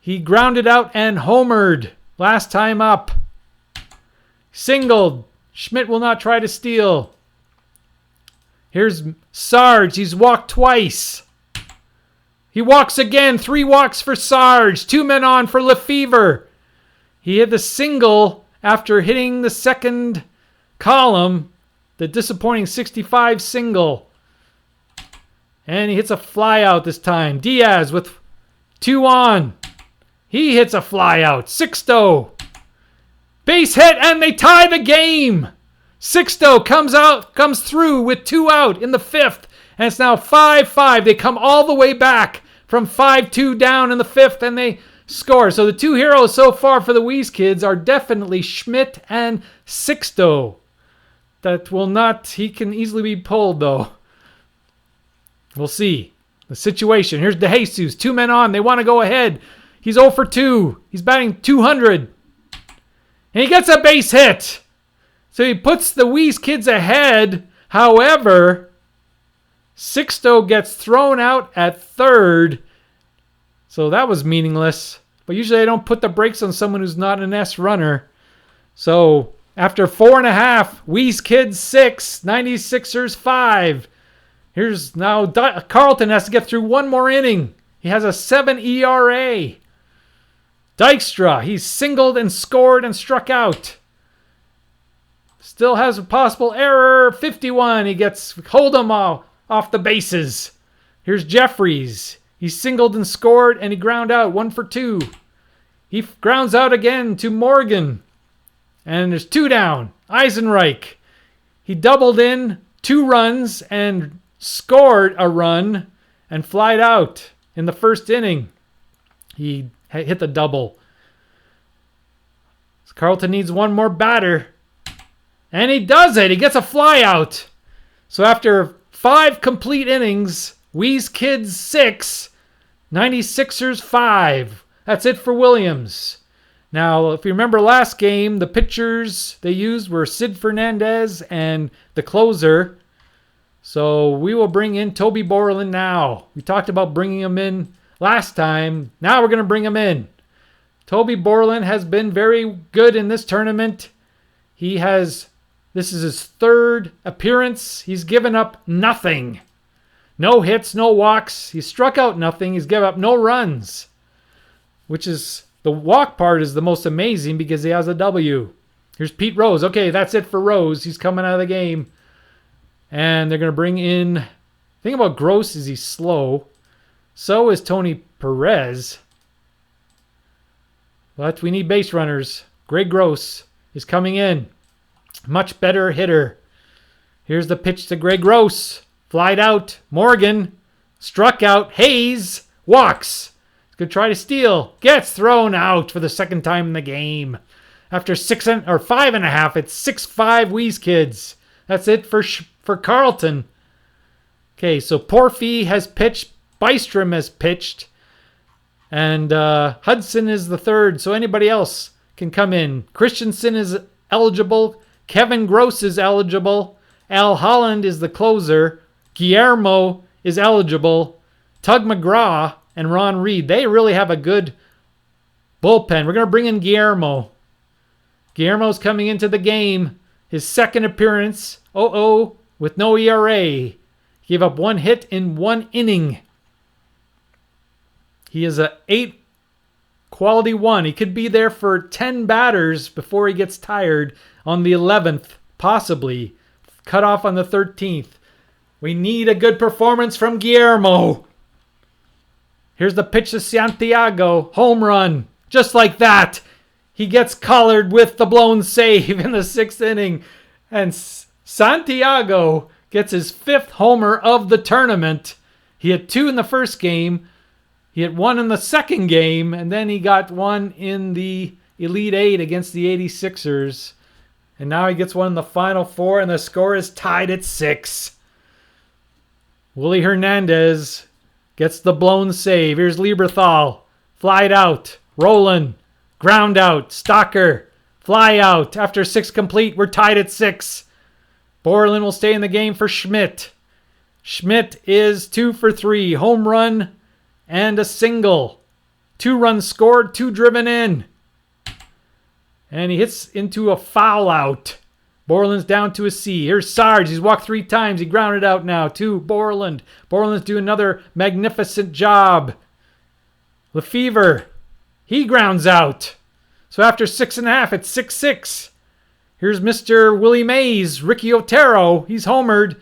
He grounded out and homered last time up. Singled. Schmidt will not try to steal. Here's Sarge. He's walked twice. He walks again. 3 walks for Sarge. 2 men on for Lefevre. He hit the single after hitting the second column. The disappointing 65 single. And he hits a fly out this time. Diaz with 2 on. He hits a fly out. Sixto. Base hit, and they tie the game. Sixto comes through with 2 out in the 5th. And it's now 5-5. They come all the way back from 5-2 down in the 5th, and they score. So the 2 heroes so far for the Wheeze Kids are definitely Schmidt and Sixto. That will not, he can easily be pulled though. We'll see. The situation. Here's DeJesus. 2 men on. They want to go ahead. He's 0 for 2. He's batting 200. And he gets a base hit. So he puts the Wheeze Kids ahead. However, Sixto gets thrown out at third. So that was meaningless. But usually I don't put the brakes on someone who's not an S runner. So after 4.5, Wheeze Kids 6, 96ers 5. Here's now Carlton has to get through 1 more inning. He has a 7 ERA. Dykstra, he's singled and scored and struck out. Still has a possible error. 51, he gets Hold'em off the bases. Here's Jeffries. He singled and scored and he ground out 1 for 2. He grounds out again to Morgan. And there's 2 down. Eisenreich. He doubled in 2 runs and scored a run and flied out in the first inning. He hit the double. Carlton needs 1 more batter. And he does it. He gets a fly out. So after 5 complete innings, Wheeze Kids 6, 96ers 5. That's it for Williams. Now, if you remember last game, the pitchers they used were Sid Fernandez and the closer. So we will bring in Toby Borland now. We talked about bringing him in last time. Now we're going to bring him in. Toby Borland has been very good in this tournament. This is his 3rd appearance. He's given up nothing. No hits, no walks. He struck out nothing. He's given up no runs. Which is, the walk part is the most amazing because he has a W. Here's Pete Rose. Okay, that's it for Rose. He's coming out of the game. And they're going to bring in thing about Gross is he's slow. So is Tony Perez. But we need base runners. Greg Gross is coming in. Much better hitter. Here's the pitch to Greg Gross. Flied out. Morgan. Struck out. Hayes. Walks. He's going to try to steal. Gets thrown out for the second time in the game. After 5.5, it's 6-5 Wheeze Kids. That's it for Carlton. Okay, so Porfy has pitched. Bystrom has pitched. And Hudson is the third, so anybody else can come in. Christensen is eligible. Kevin Gross is eligible. Al Holland is the closer. Guillermo is eligible. Tug McGraw and Ron Reed, they really have a good bullpen. We're going to bring in Guillermo. Guillermo's coming into the game. His second appearance, with no ERA. Gave up 1 hit in 1 inning. He is a 8 quality 1. He could be there for 10 batters before he gets tired on the 11th, possibly. Cut off on the 13th. We need a good performance from Guillermo. Here's the pitch to Santiago. Home run. Just like that. He gets collared with the blown save in the 6th inning. And Santiago gets his 5th homer of the tournament. He hit 2 in the first game. He hit 1 in the second game. And then he got 1 in the Elite 8 against the 86ers. And now he gets 1 in the Final 4. And the score is tied at 6. Willie Hernandez gets the blown save. Here's Lieberthal. Flied out. Rolling. Ground out. Stalker. Fly out. After 6 complete, we're tied at 6. Borland will stay in the game for Schmidt. Schmidt is 2 for 3. Home run and a single. 2 runs scored, 2 driven in. And he hits into a foul out. Borland's down to a C. Here's Sarge. He's walked 3 times. He grounded out now to Borland. Borland's doing another magnificent job. Lefevre. He grounds out. So after 6.5, it's 6-6. Here's Mr. Willie Mays. Ricky Otero. He's homered.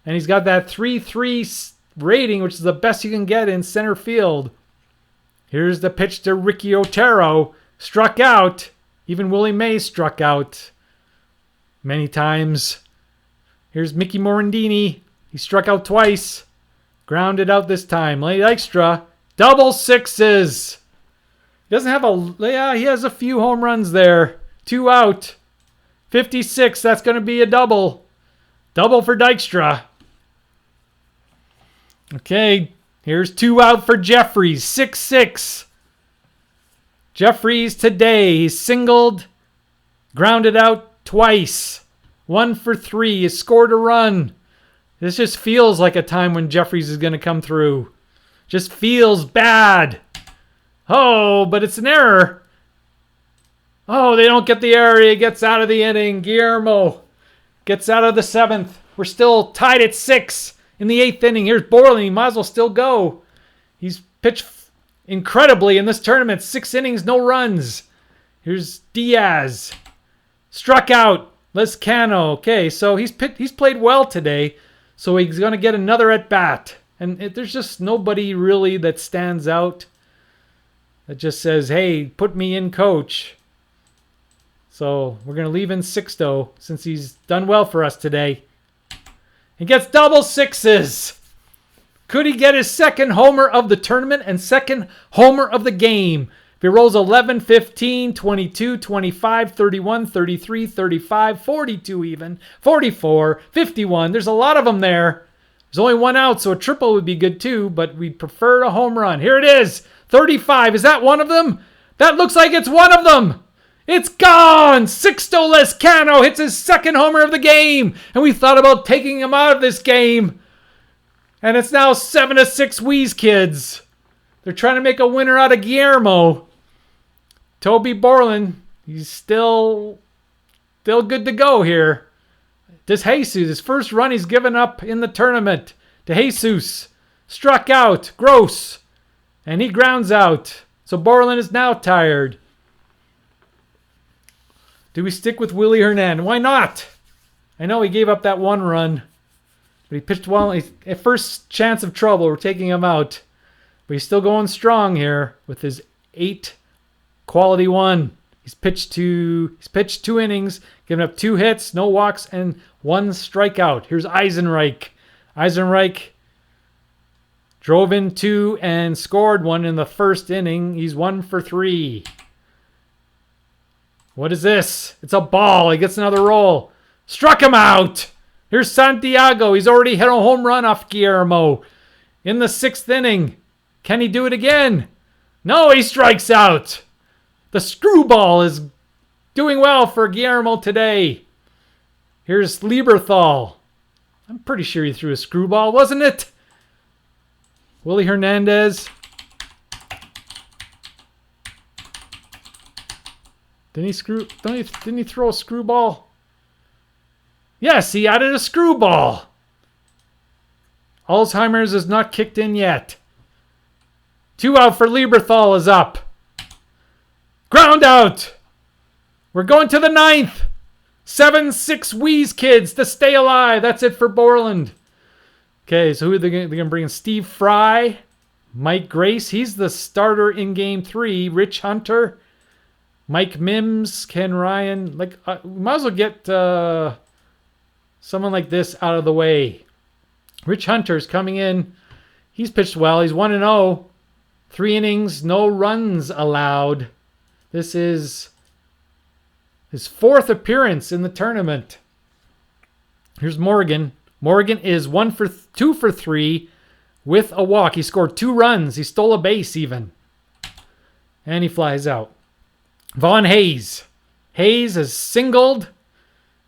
And he's got that 3.3 rating, which is the best you can get in center field. Here's the pitch to Ricky Otero. Struck out. Even Willie Mays struck out many times. Here's Mickey Morandini. He struck out twice. Grounded out this time. Late extra. Double sixes. He doesn't have he has a few home runs there. 2 out. 56. That's going to be a double. Double for Dykstra. Okay. Here's 2 out for Jeffries. 6-6. Jeffries today. He's singled. Grounded out twice. 1 for 3. He scored a run. This just feels like a time when Jeffries is going to come through. Just feels bad. Oh, but it's an error. Oh, they don't get the error. He gets out of the inning. Guillermo gets out of the 7th. We're still tied at 6 in the 8th inning. Here's Borland. He might as well still go. He's pitched incredibly in this tournament. 6 innings, no runs. Here's Diaz. Struck out. Lescano. Okay, so he's played well today. So he's going to get another at-bat. And there's just nobody really that stands out that just says, hey, put me in, coach. So we're going to leave in Sixto since he's done well for us today. He gets double sixes. Could he get his 2nd homer of the tournament and 2nd homer of the game? If he rolls 11, 15, 22, 25, 31, 33, 35, 42 even, 44, 51. There's a lot of them there. There's only 1 out, so a triple would be good too, but we'd prefer a home run. Here it is. 35. Is that one of them? That looks like it's one of them. It's gone. Sixto Lescano hits his 2nd homer of the game. And we thought about taking him out of this game. And it's now 7-6 Wheeze Kids. They're trying to make a winner out of Guillermo. Toby Borland, he's still good to go here. This Jesus, his first run he's given up in the tournament to Jesus. Struck out. Gross. And he grounds out. So Borland is now tired. Do we stick with Willie Hernandez? Why not? I know he gave up that 1 run. But he pitched well. At first chance of trouble, we're taking him out. But he's still going strong here with his 8 quality 1. He's pitched 2 innings, giving up 2 hits, no walks, and 1 strikeout. Here's Eisenreich. Eisenreich drove in 2 and scored 1 in the first inning. He's 1 for 3. What is this? It's a ball. He gets another roll. Struck him out. Here's Santiago. He's already hit a home run off Guillermo in the 6th inning. Can he do it again? No, he strikes out. The screwball is doing well for Guillermo today. Here's Lieberthal. I'm pretty sure he threw a screwball, wasn't it? Willie Hernandez. Didn't he throw a screwball? Yes, he added a screwball. Alzheimer's is not kicked in yet. 2 out for Lieberthal is up. Ground out. We're going to the 9th. 7-6 Wheeze kids to stay alive. That's it for Borland. Okay, so who are they going to bring in? Steve Fry, Mike Grace. He's the starter in Game 3. Rich Hunter, Mike Mims, Ken Ryan. We might as well get someone like this out of the way. Rich Hunter's coming in. He's pitched well. He's 1-0. 3 innings, no runs allowed. This is his 4th appearance in the tournament. Here's Morgan. Morgan is 2 for 3 with a walk. He scored 2 runs. He stole a base even. And he flies out. Vaughn Hayes. Hayes has singled.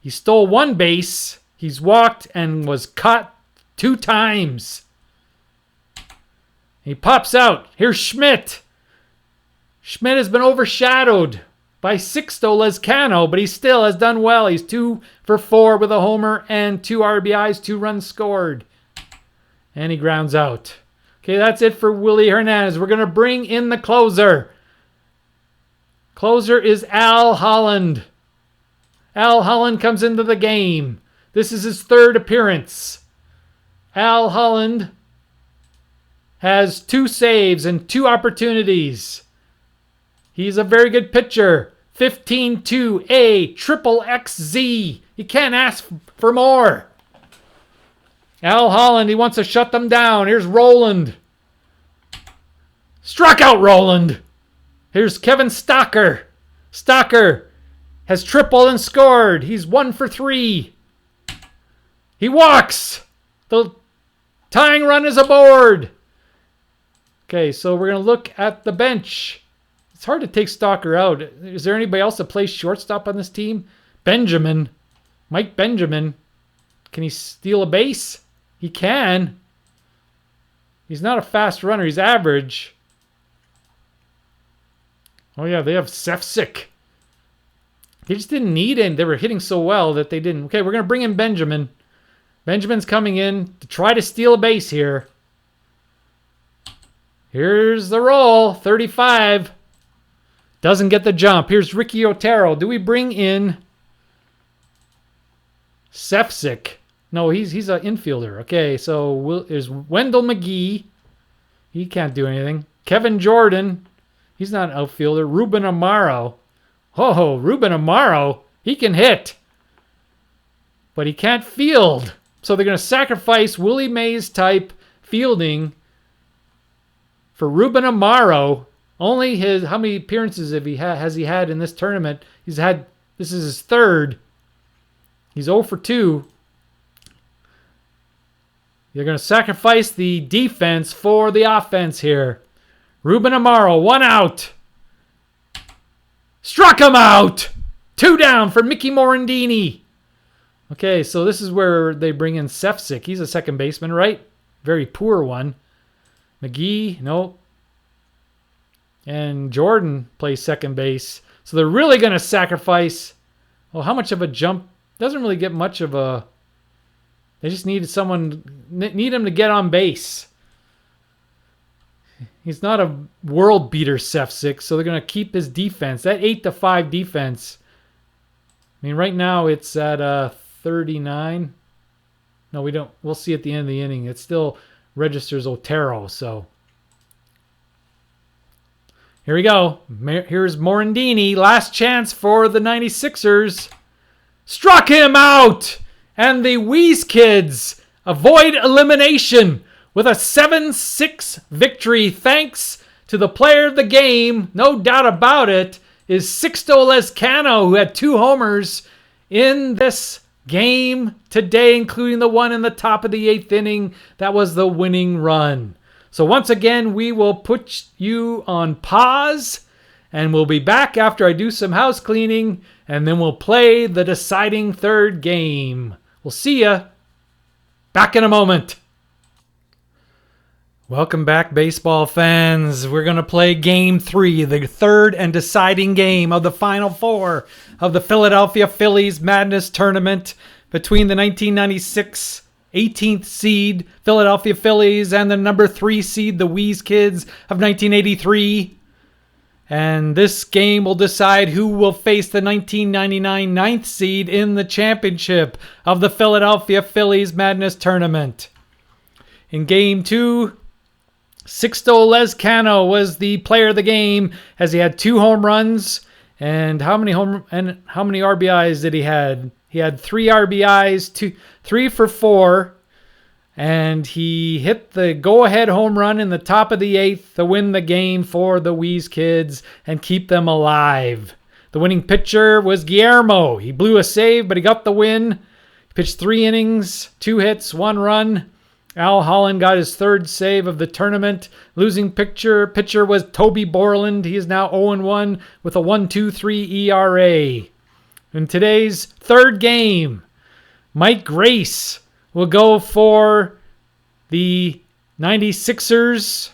He stole 1 base. He's walked and was caught 2 times. He pops out. Here's Schmidt. Schmidt has been overshadowed by Sixto Lezcano, but he still has done well. He's 2 for 4 with a homer and 2 RBIs, 2 runs scored. And he grounds out. Okay, that's it for Willie Hernandez. We're going to bring in the closer. Closer is Al Holland. Al Holland comes into the game. This is his 3rd appearance. Al Holland has 2 saves and 2 opportunities. He's a very good pitcher. 15-2 A triple XZ. You can't ask for more. Al Holland, he wants to shut them down. Here's Roland. Struck out Roland. Here's Kevin Stocker. Stocker has tripled and scored. He's 1 for 3. He walks. The tying run is aboard. Okay, so we're going to look at the bench. It's hard to take Stalker out. Is there anybody else that plays shortstop on this team? Benjamin. Mike Benjamin. Can he steal a base? He can. He's not a fast runner. He's average. Oh, yeah, they have Sefcik. They just didn't need him. They were hitting so well that they didn't. Okay, we're going to bring in Benjamin. Benjamin's coming in to try to steal a base here. Here's the roll. 35. Doesn't get the jump. Here's Ricky Otero. Do we bring in Sefcik? No, he's an infielder. Okay, so there's Wendell McGee. He can't do anything. Kevin Jordan. He's not an outfielder. Ruben Amaro. Oh, Ruben Amaro. He can hit. But he can't field. So they're going to sacrifice Willie Mays type fielding for Ruben Amaro. Only how many appearances has he had in this tournament? This is his 3rd. He's 0 for 2. They're going to sacrifice the defense for the offense here. Ruben Amaro, 1 out. Struck him out. 2 down for Mickey Morandini. Okay, so this is where they bring in Sefcik. He's a second baseman, right? Very poor one. McGee, no. And Jordan plays second base. So they're really going to sacrifice. Well, how much of a jump? Doesn't really get much of a. They just need him to get on base. He's not a world beater, Sefcik, so they're going to keep his defense. That 8-5 defense. I mean, right now it's at 39. No, we don't. We'll see at the end of the inning. It still registers Otero. So here we go. Here's Morandini. Last chance for the 96ers. Struck him out. And the Wheeze Kids avoid elimination with a 7-6 victory. Thanks to the player of the game, no doubt about it, is Sixto Lezcano, who had 2 homers in this game today, including the one in the top of the 8th inning. That was the winning run. So once again, we will put you on pause, and we'll be back after I do some house cleaning, and then we'll play the deciding third game. We'll see ya. Back in a moment. Welcome back, baseball fans. We're going to play Game 3, the third and deciding game of the Final Four of the Philadelphia Phillies Madness Tournament between the 1996 18th seed Philadelphia Phillies and the number 3 seed, the Wheeze Kids of 1983. And this game will decide who will face the 1999 9th seed in the championship of the Philadelphia Phillies Madness Tournament. In Game 2, Sixto Lezcano was the player of the game as he had 2 home runs. And how many RBIs did he had? He had 3 RBIs, 3 for 4. And he hit the go-ahead home run in the top of the 8th to win the game for the Wheeze Kids and keep them alive. The winning pitcher was Guillermo. He blew a save, but he got the win. He pitched 3 innings, 2 hits, 1 run. Al Holland got his 3rd save of the tournament. Losing pitcher was Toby Borland. He is now 0-1 with a 1.23 ERA. In today's third game, Mike Grace will go for the 96ers.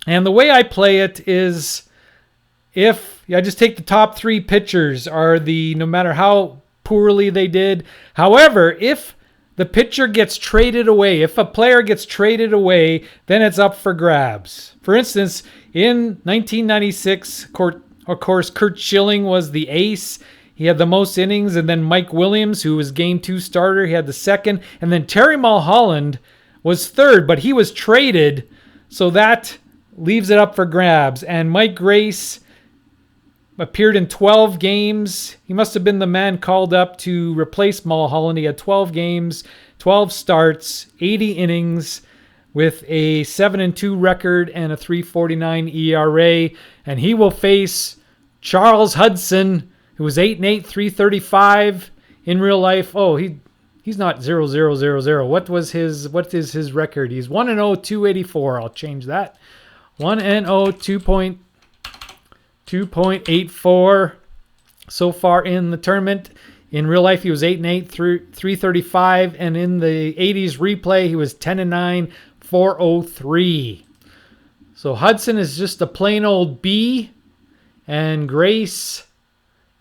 And the way I play it is if I just take the top 3 pitchers no matter how poorly they did. However, if the pitcher gets traded away, if a player gets traded away, then it's up for grabs. For instance, in 1996, of course, Curt Schilling was the ace. He had the most innings, and then Mike Williams, who was Game 2 starter, he had the 2nd. And then Terry Mulholland was 3rd, but he was traded, so that leaves it up for grabs. And Mike Grace appeared in 12 games. He must have been the man called up to replace Mulholland. He had 12 games, 12 starts, 80 innings with a 7-2 record and a 3.49 ERA. And he will face Charles Hudson, who was 8-8, 3.35 in real life. Oh, he's not 0-0-0-0. What is his record? He's 1-0, 284. I'll change that. 1-0, 2.84 so far in the tournament. In real life, he was 8-8, 335, and in the 80s replay, he was 10-9, 403. So Hudson is just a plain old B, and Grace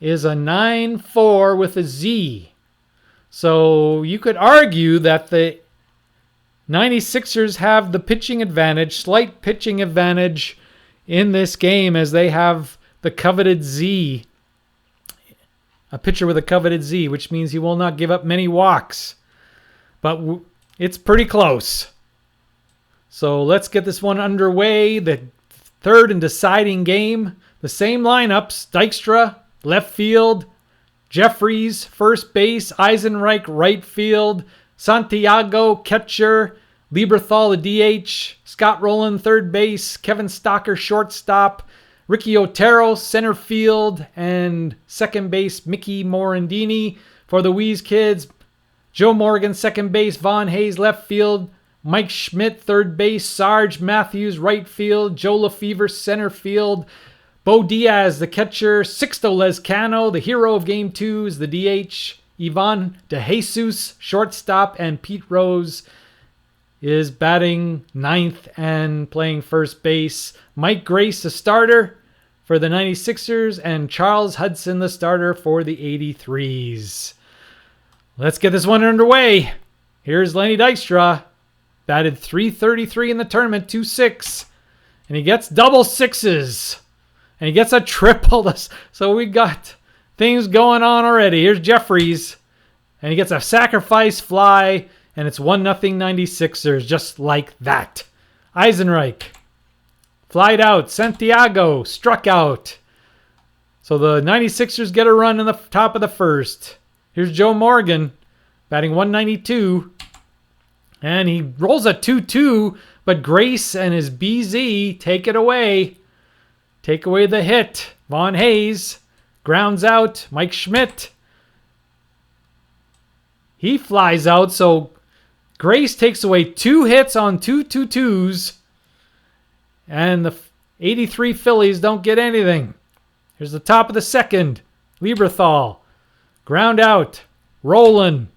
is a 9-4 with a Z. So you could argue that the 96ers have the pitching advantage, slight pitching advantage in this game, as they have the coveted Z, a pitcher with a coveted Z, which means he will not give up many walks. But it's pretty close. So let's get this one underway. The third and deciding game. The same lineups: Dykstra, left field; Jeffries, first base; Eisenreich, right field; Santiago, catcher; Lieberthal, the DH; Scott Rowland, third base; Kevin Stocker, shortstop; Ricky Otero, center field; and second base, Mickey Morandini for the Wheeze Kids; Joe Morgan, second base; Von Hayes, left field; Mike Schmidt, third base; Sarge Matthews, right field; Joe Lefevre, center field; Bo Diaz, the catcher; Sixto Lezcano, the hero of Game 2, is the DH; Ivan DeJesus, shortstop; and Pete Rose is batting ninth and playing first base. Mike Grace, the starter for the 96ers, and Charles Hudson, the starter for the 83s. Let's get this one underway. Here's Lenny Dykstra. Batted .333 in the tournament, 2-6. And he gets double sixes. And he gets a triple. So we got things going on already. Here's Jeffries. And he gets a sacrifice fly and it's 1-0 96ers, just like that. Eisenreich flied out. Santiago struck out. So the 96ers get a run in the top of the first. Here's Joe Morgan batting 192. And he rolls a 2-2, but Grace and his BZ take it away. Take away the hit. Von Hayes grounds out. Mike Schmidt. He flies out, so Grace takes away 2 hits on 2 2-2s. And the 83 Phillies don't get anything. Here's the top of the second. Lieberthal. Ground out. Roland.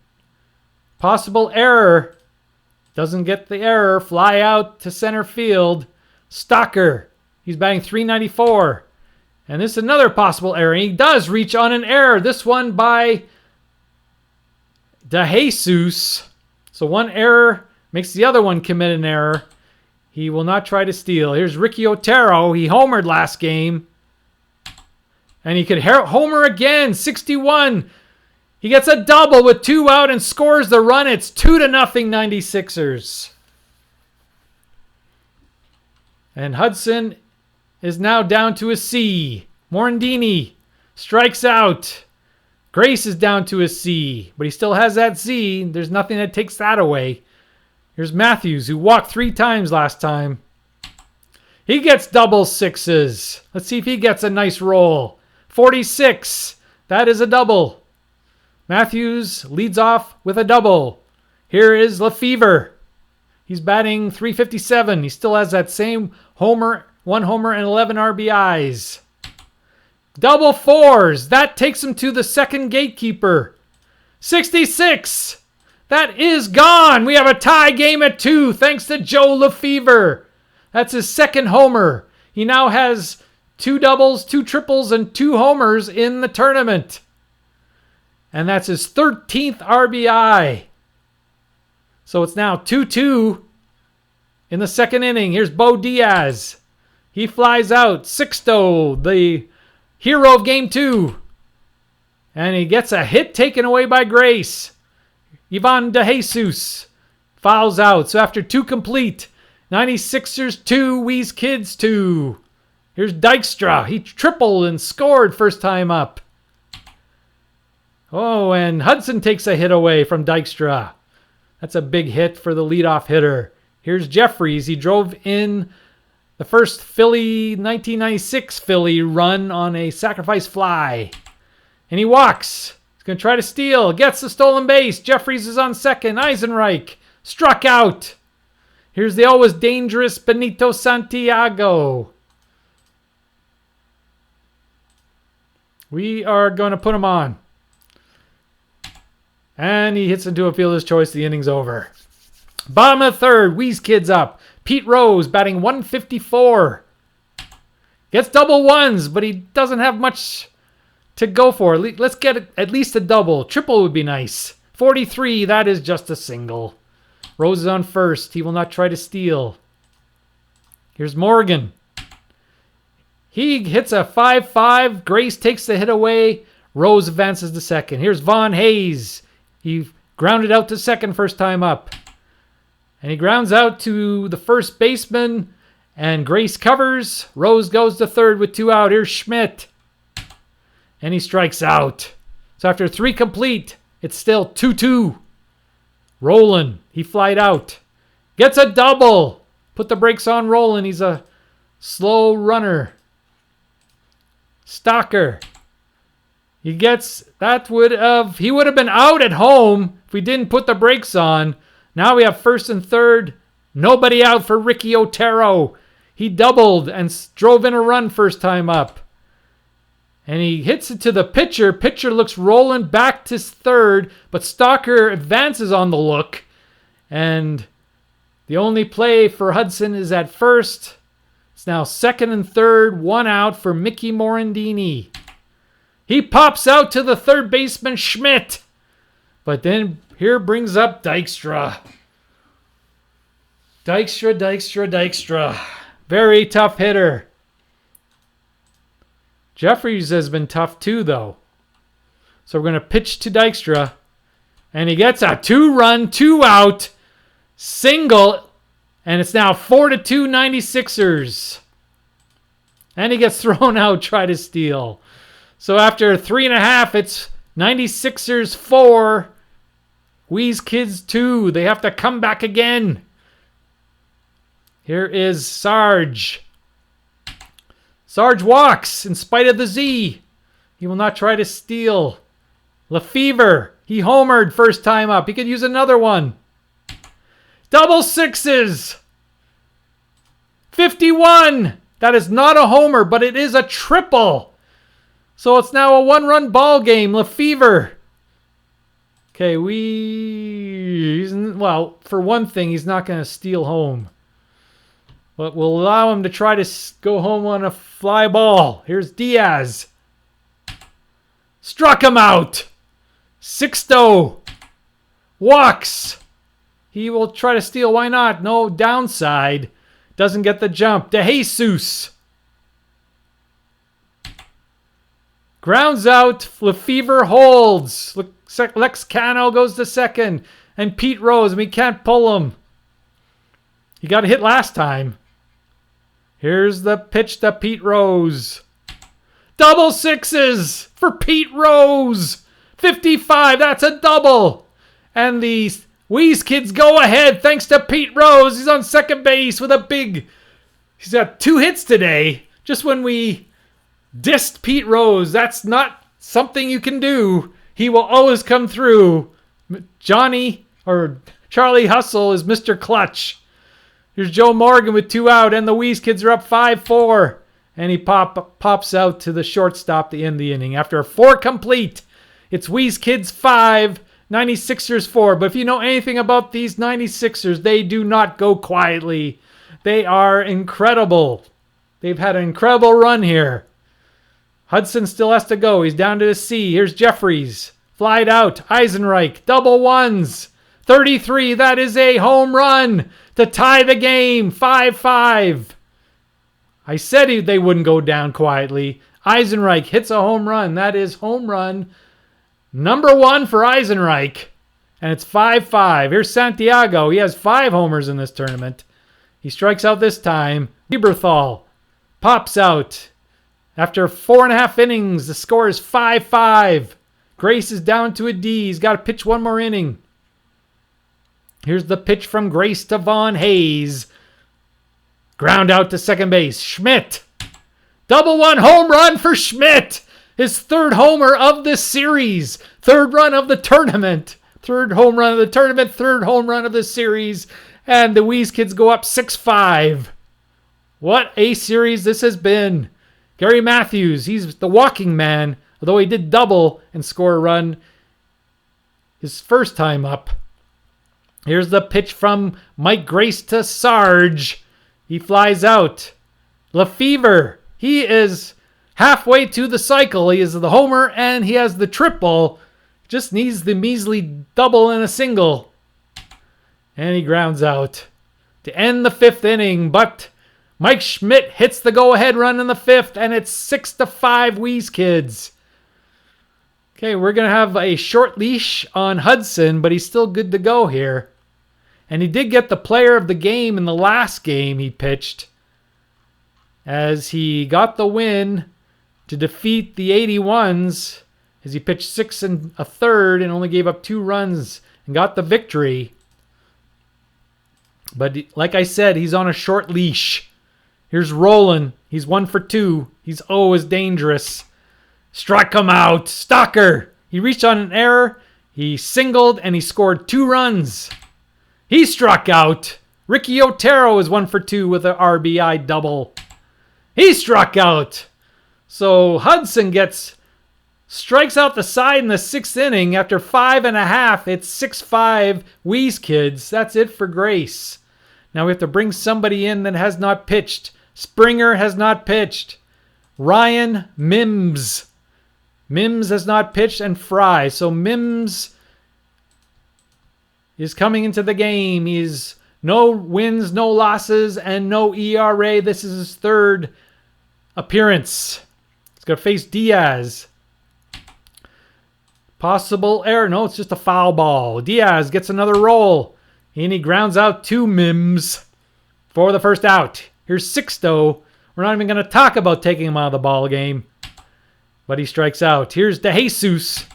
Possible error. Doesn't get the error. Fly out to center field. Stocker. He's batting 394. And this is another possible error. He does reach on an error. This one by DeJesus. So one error makes the other one commit an error. He will not try to steal. Here's Ricky Otero. He homered last game. And he could homer again. 61. He gets a double with 2 out and scores the run. It's 2-0 96ers. And Hudson is now down to a C. Morandini strikes out. Grace is down to a C, but he still has that Z. There's nothing that takes that away. Here's Matthews, who walked 3 times last time. He gets double sixes. Let's see if he gets a nice roll. 46. That is a double. Matthews leads off with a double. Here is Lefevre. He's batting 357. He still has that same homer, 1 homer and 11 RBIs. Double 4s. That takes him to the second gatekeeper. 66. That is gone. We have a tie game at 2 thanks to Joe Lefevre. That's his second homer. He now has 2 doubles, 2 triples, and 2 homers in the tournament. And that's his 13th RBI. So it's now 2-2 in the second inning. Here's Bo Diaz. He flies out. Sixto, the hero of game 2. And he gets a hit taken away by Grace. Ivan DeJesus fouls out. So after 2 complete, 96ers 2, Weeze Kids 2. Here's Dykstra. He tripled and scored first time up. Oh, and Hudson takes a hit away from Dykstra. That's a big hit for the leadoff hitter. Here's Jeffries. He drove in the first 1996 Philly run on a sacrifice fly. And he walks. He's going to try to steal. Gets the stolen base. Jeffries is on second. Eisenreich struck out. Here's the always dangerous Benito Santiago. We are going to put him on. And he hits into a fielder's choice. The inning's over. Bottom of the third. Weeze Kids up. Pete Rose batting 154. Gets double 1s, but he doesn't have much to go for. Let's get at least a double. Triple would be nice. 43. That is just a single. Rose is on first. He will not try to steal. Here's Morgan. He hits a 5-5. Grace takes the hit away. Rose advances to second. Here's Von Hayes. He grounded out to second first time up. And he grounds out to the first baseman. And Grace covers. Rose goes to third with 2 out. Here's Schmidt. And he strikes out. So after 3 complete, it's still 2-2. Roland. He flied out. Gets a double. Put the brakes on Roland. He's a slow runner. Stocker. He would have been out at home if we didn't put the brakes on. Now we have first and third. Nobody out for Ricky Otero. He doubled and drove in a run first time up. And he hits it to the pitcher. Pitcher looks rolling back to third, but Stocker advances on the look. And the only play for Hudson is at first. It's now second and third, 1 out for Mickey Morandini. He pops out to the third baseman, Schmidt. But then here brings up Dykstra. Dykstra. Very tough hitter. Jeffries has been tough too, though. So we're going to pitch to Dykstra. And he gets a 2-run, 2-out single. And it's now 4-2 96ers. And he gets thrown out, try to steal. So after 3.5, it's 96ers 4, Wheeze Kids 2. They have to come back again. Here is Sarge. Sarge walks in spite of the Z. He will not try to steal. Lefevre, he homered first time up. He could use another one. Double sixes. 51. That is not a homer, but it is a triple. So it's now a 1-run ball game. Lefevre. Okay, well, for one thing, he's not going to steal home. But we'll allow him to try to go home on a fly ball. Here's Diaz. Struck him out. Sixto. Walks. He will try to steal. Why not? No downside. Doesn't get the jump. De Jesus. Grounds out. Lefevre holds. Lex Cano goes to second. And Pete Rose. We can't pull him. He got a hit last time. Here's the pitch to Pete Rose. Double sixes for Pete Rose. 55. That's a double. And the Wheeze Kids go ahead thanks to Pete Rose. He's on second base with a big... He's got 2 hits today. Just when we dissed Pete Rose. That's not something you can do. He will always come through. Charlie Hustle is Mr. Clutch. Here's Joe Morgan with 2 out, and the Wheeze Kids are up 5-4. And he pops out to the shortstop to end the inning. After 4 complete, it's Wheeze Kids 5, 96ers 4. But if you know anything about these 96ers, they do not go quietly. They are incredible. They've had an incredible run here. Hudson still has to go. He's down to the C. Here's Jeffries. Flied out. Eisenreich. Double ones. 33. That is a home run to tie the game. 5-5. I said they wouldn't go down quietly. Eisenreich hits a home run. That is home run number 1 for Eisenreich. And it's 5-5. Here's Santiago. He has 5 homers in this tournament. He strikes out this time. Lieberthal pops out. After 4.5 innings, the score is 5-5. Grace is down to a D. He's got to pitch 1 more inning. Here's the pitch from Grace to Vaughn Hayes. Ground out to second base. Schmidt. Double 1 home run for Schmidt. His 3rd homer of the series. 3rd run of the tournament. 3rd home run of the tournament. 3rd home run of the series. And the Wheeze Kids go up 6-5. What a series this has been. Gary Matthews, he's the walking man. Although he did double and score a run his first time up. Here's the pitch from Mike Grace to Sarge. He flies out. Lefevre, he is halfway to the cycle. He is the homer and he has the triple. Just needs the measly double and a single. And he grounds out to end the 5th inning. But Mike Schmidt hits the go-ahead run in the 5th, and it's 6-5 Wheeze Kids. Okay, we're going to have a short leash on Hudson, but he's still good to go here. And he did get the player of the game in the last game he pitched, as he got the win to defeat the 81s, as he pitched 6 1/3 and only gave up 2 runs and got the victory. But like I said, he's on a short leash. Here's Roland. He's 1 for 2. He's always dangerous. Struck him out. Stalker. He reached on an error. He singled and he scored 2 runs. He struck out. Ricky Otero is 1 for 2 with an RBI double. He struck out. So Hudson strikes out the side in the 6th inning. After 5.5, it's 6-5 Wheeze Kids. That's it for Grace. Now we have to bring somebody in that has not pitched. Springer has not pitched. Ryan Mims. Mims has not pitched, and Fry. So Mims is coming into the game. He's no wins, no losses, and no ERA. This is his 3rd appearance. He's going to face Diaz. Possible error. No, it's just a foul ball. Diaz gets another roll. And he grounds out 2 Mims for the first out. Here's Sixto. We're not even going to talk about taking him out of the ball game. But he strikes out. Here's De Jesus.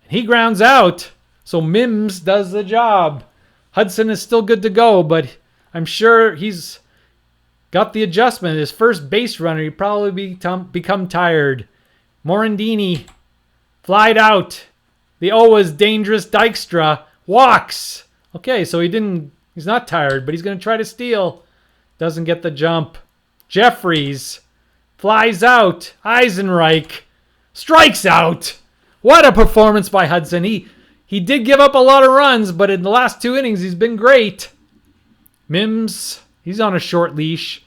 He grounds out. So Mims does the job. Hudson is still good to go, but I'm sure he's got the adjustment. His first base runner, he probably become tired. Morandini flied out. The always dangerous Dykstra walks. Okay, so he's not tired, but he's going to try to steal. Doesn't get the jump. Jeffries flies out. Eisenreich strikes out. What a performance by Hudson. He did give up a lot of runs, but in the last 2 innings, he's been great. Mims, he's on a short leash.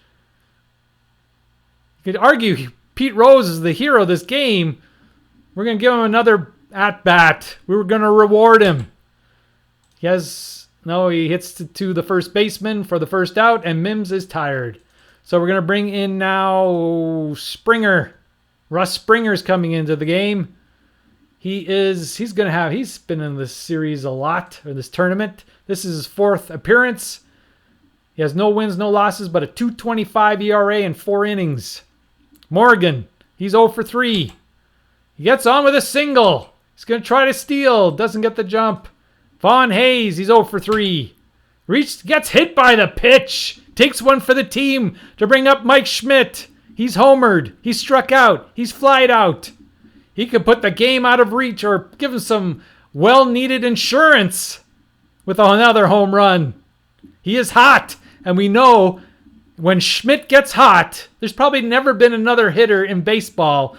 You could argue Pete Rose is the hero of this game. We're going to give him another at-bat. We were going to reward him. He hits to the first baseman for the first out, and Mims is tired. So we're going to bring in now Springer. Russ Springer's coming into the game. He's been in this series a lot, or this tournament. This is his 4th appearance. He has no wins, no losses, but a 2.25 ERA in 4 innings. Morgan, he's 0 for 3. He gets on with a single. He's going to try to steal. Doesn't get the jump. Vaughn Hayes, he's 0 for 3. Gets hit by the pitch. Takes one for the team to bring up Mike Schmidt. He's homered. He's struck out. He's flied out. He could put the game out of reach or give him some well-needed insurance with another home run. He is hot, and we know when Schmidt gets hot, there's probably never been another hitter in baseball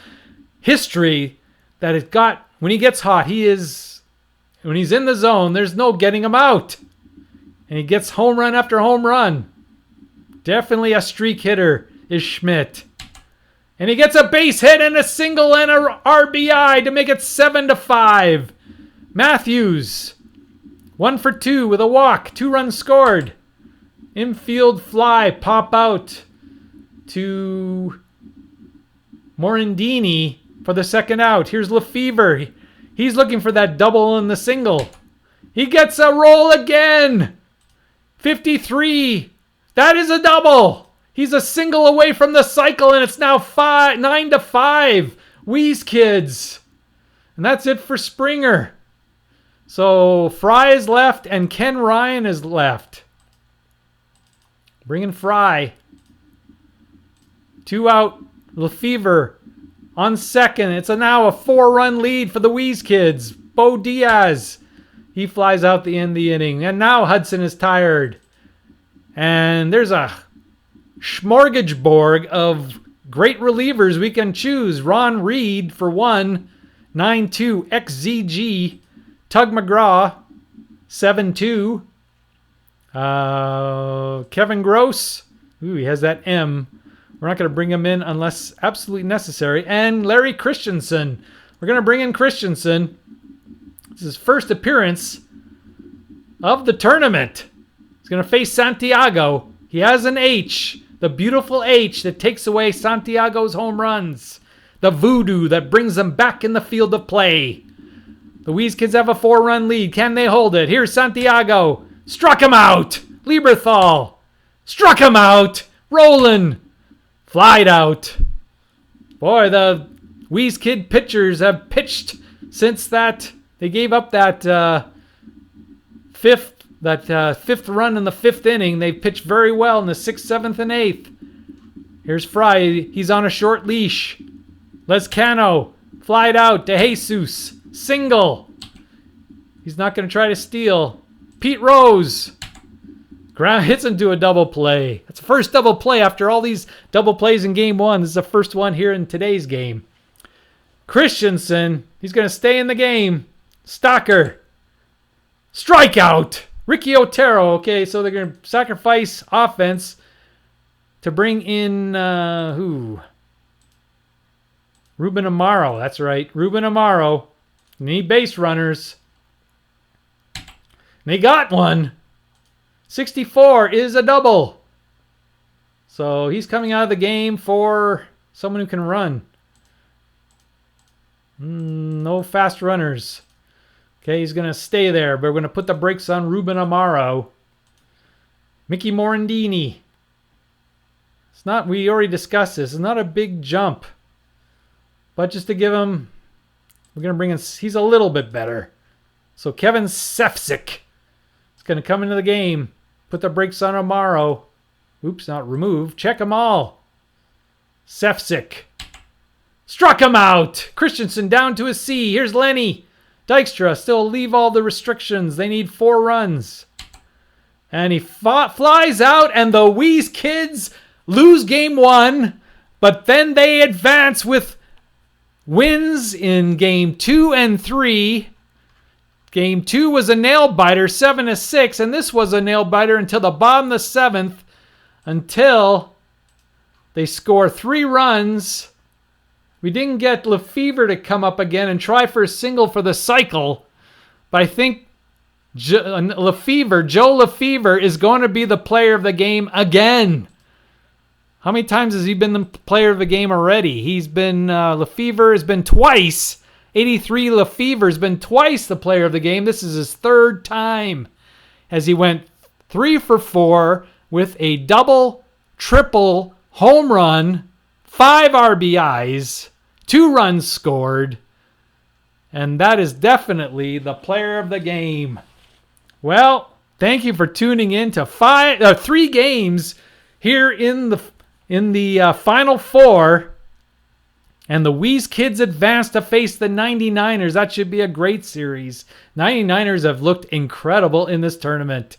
history that has got, when he gets hot, when he's in the zone, there's no getting him out. And he gets home run after home run. Definitely a streak hitter is Schmidt. And he gets a base hit and a single and a RBI to make it 7-5. Matthews, 1 for 2 with a walk, 2 runs scored. Infield fly, pop out to Morandini for the second out. Here's Lefevre. He's looking for that double and the single. He gets a roll again. 53. That is a double. He's a single away from the cycle, and it's now 9-5. Wheeze Kids. And that's it for Springer. So Fry is left, and Ken Ryan is left. Bring in Fry. 2 out. Lefevre on second. It's now a 4-run lead for the Wheeze Kids. Bo Diaz. He flies out the end of the inning. And now Hudson is tired. And there's a smorgasbord of great relievers we can choose. Ron Reed for 1. 9.2 XZG. Tug McGraw. 7.2. Kevin Gross. Ooh, he has that M. We're not going to bring him in unless absolutely necessary. And Larry Christensen. We're going to bring in Christensen. This is his first appearance of the tournament. He's going to face Santiago. He has an H. The beautiful H that takes away Santiago's home runs. The voodoo that brings them back in the field of play. The Wheeze Kids have a 4-run lead. Can they hold it? Here's Santiago. Struck him out. Lieberthal. Struck him out. Roland. Flied out. Boy, the Wheeze Kid pitchers have pitched since that. They gave up that fifth run in the 5th inning. They pitched very well in the 6th, 7th, and 8th. Here's Fry. He's on a short leash. Lescano. Flied out. De Jesus. Single. He's not going to try to steal. Pete Rose. Ground hits into a double play. That's the first double play after all these double plays in game 1. This is the first one here in today's game. Christensen. He's going to stay in the game. Stocker. Strikeout. Ricky Otero. Okay, so they're going to sacrifice offense to bring in who? Ruben Amaro. That's right. Ruben Amaro. Need base runners. They got one. 64 is a double. So he's coming out of the game for someone who can run. No fast runners. Okay, he's going to stay there, but we're going to put the brakes on Ruben Amaro. Mickey Morandini. It's not, we already discussed this. It's not a big jump. But just to give him, we're going to bring in, he's a little bit better. So Kevin Sefcik is going to come into the game. Put the brakes on Amaro. Oops, not remove. Check them all. Sefcik. Struck him out. Christensen down to a C. Here's Lenny. Dykstra still leave all the restrictions. They need 4 runs. And he flies out, and the Wheeze Kids lose game 1. But then they advance with wins in game 2 and 3. Game 2 was a nail-biter, 7-6. And this was a nail-biter until the bottom of the 7th. Until they score 3 runs. We didn't get Lefevre to come up again and try for a single for the cycle. But I think Joe Lefevre is going to be the player of the game again. How many times has he been the player of the game already? He's been, Lefevre has been twice. 83 Lefevre has been twice the player of the game. This is his 3rd time. As he went 3 for 4 with a double, triple, home run, 5 RBIs, 2 runs scored, and that is definitely the player of the game. Well, thank you for tuning in to 3 games here in the Final 4, and the Wheeze Kids advance to face the 99ers. That should be a great series. 99ers have looked incredible in this tournament.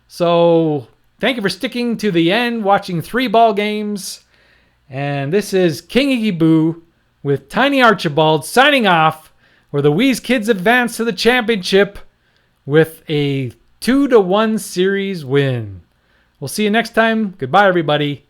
So thank you for sticking to the end, watching 3 ball games. And this is King Iggy Boo with Tiny Archibald signing off, where the Wheeze Kids advance to the championship with a 2-1 series win. We'll see you next time. Goodbye, everybody.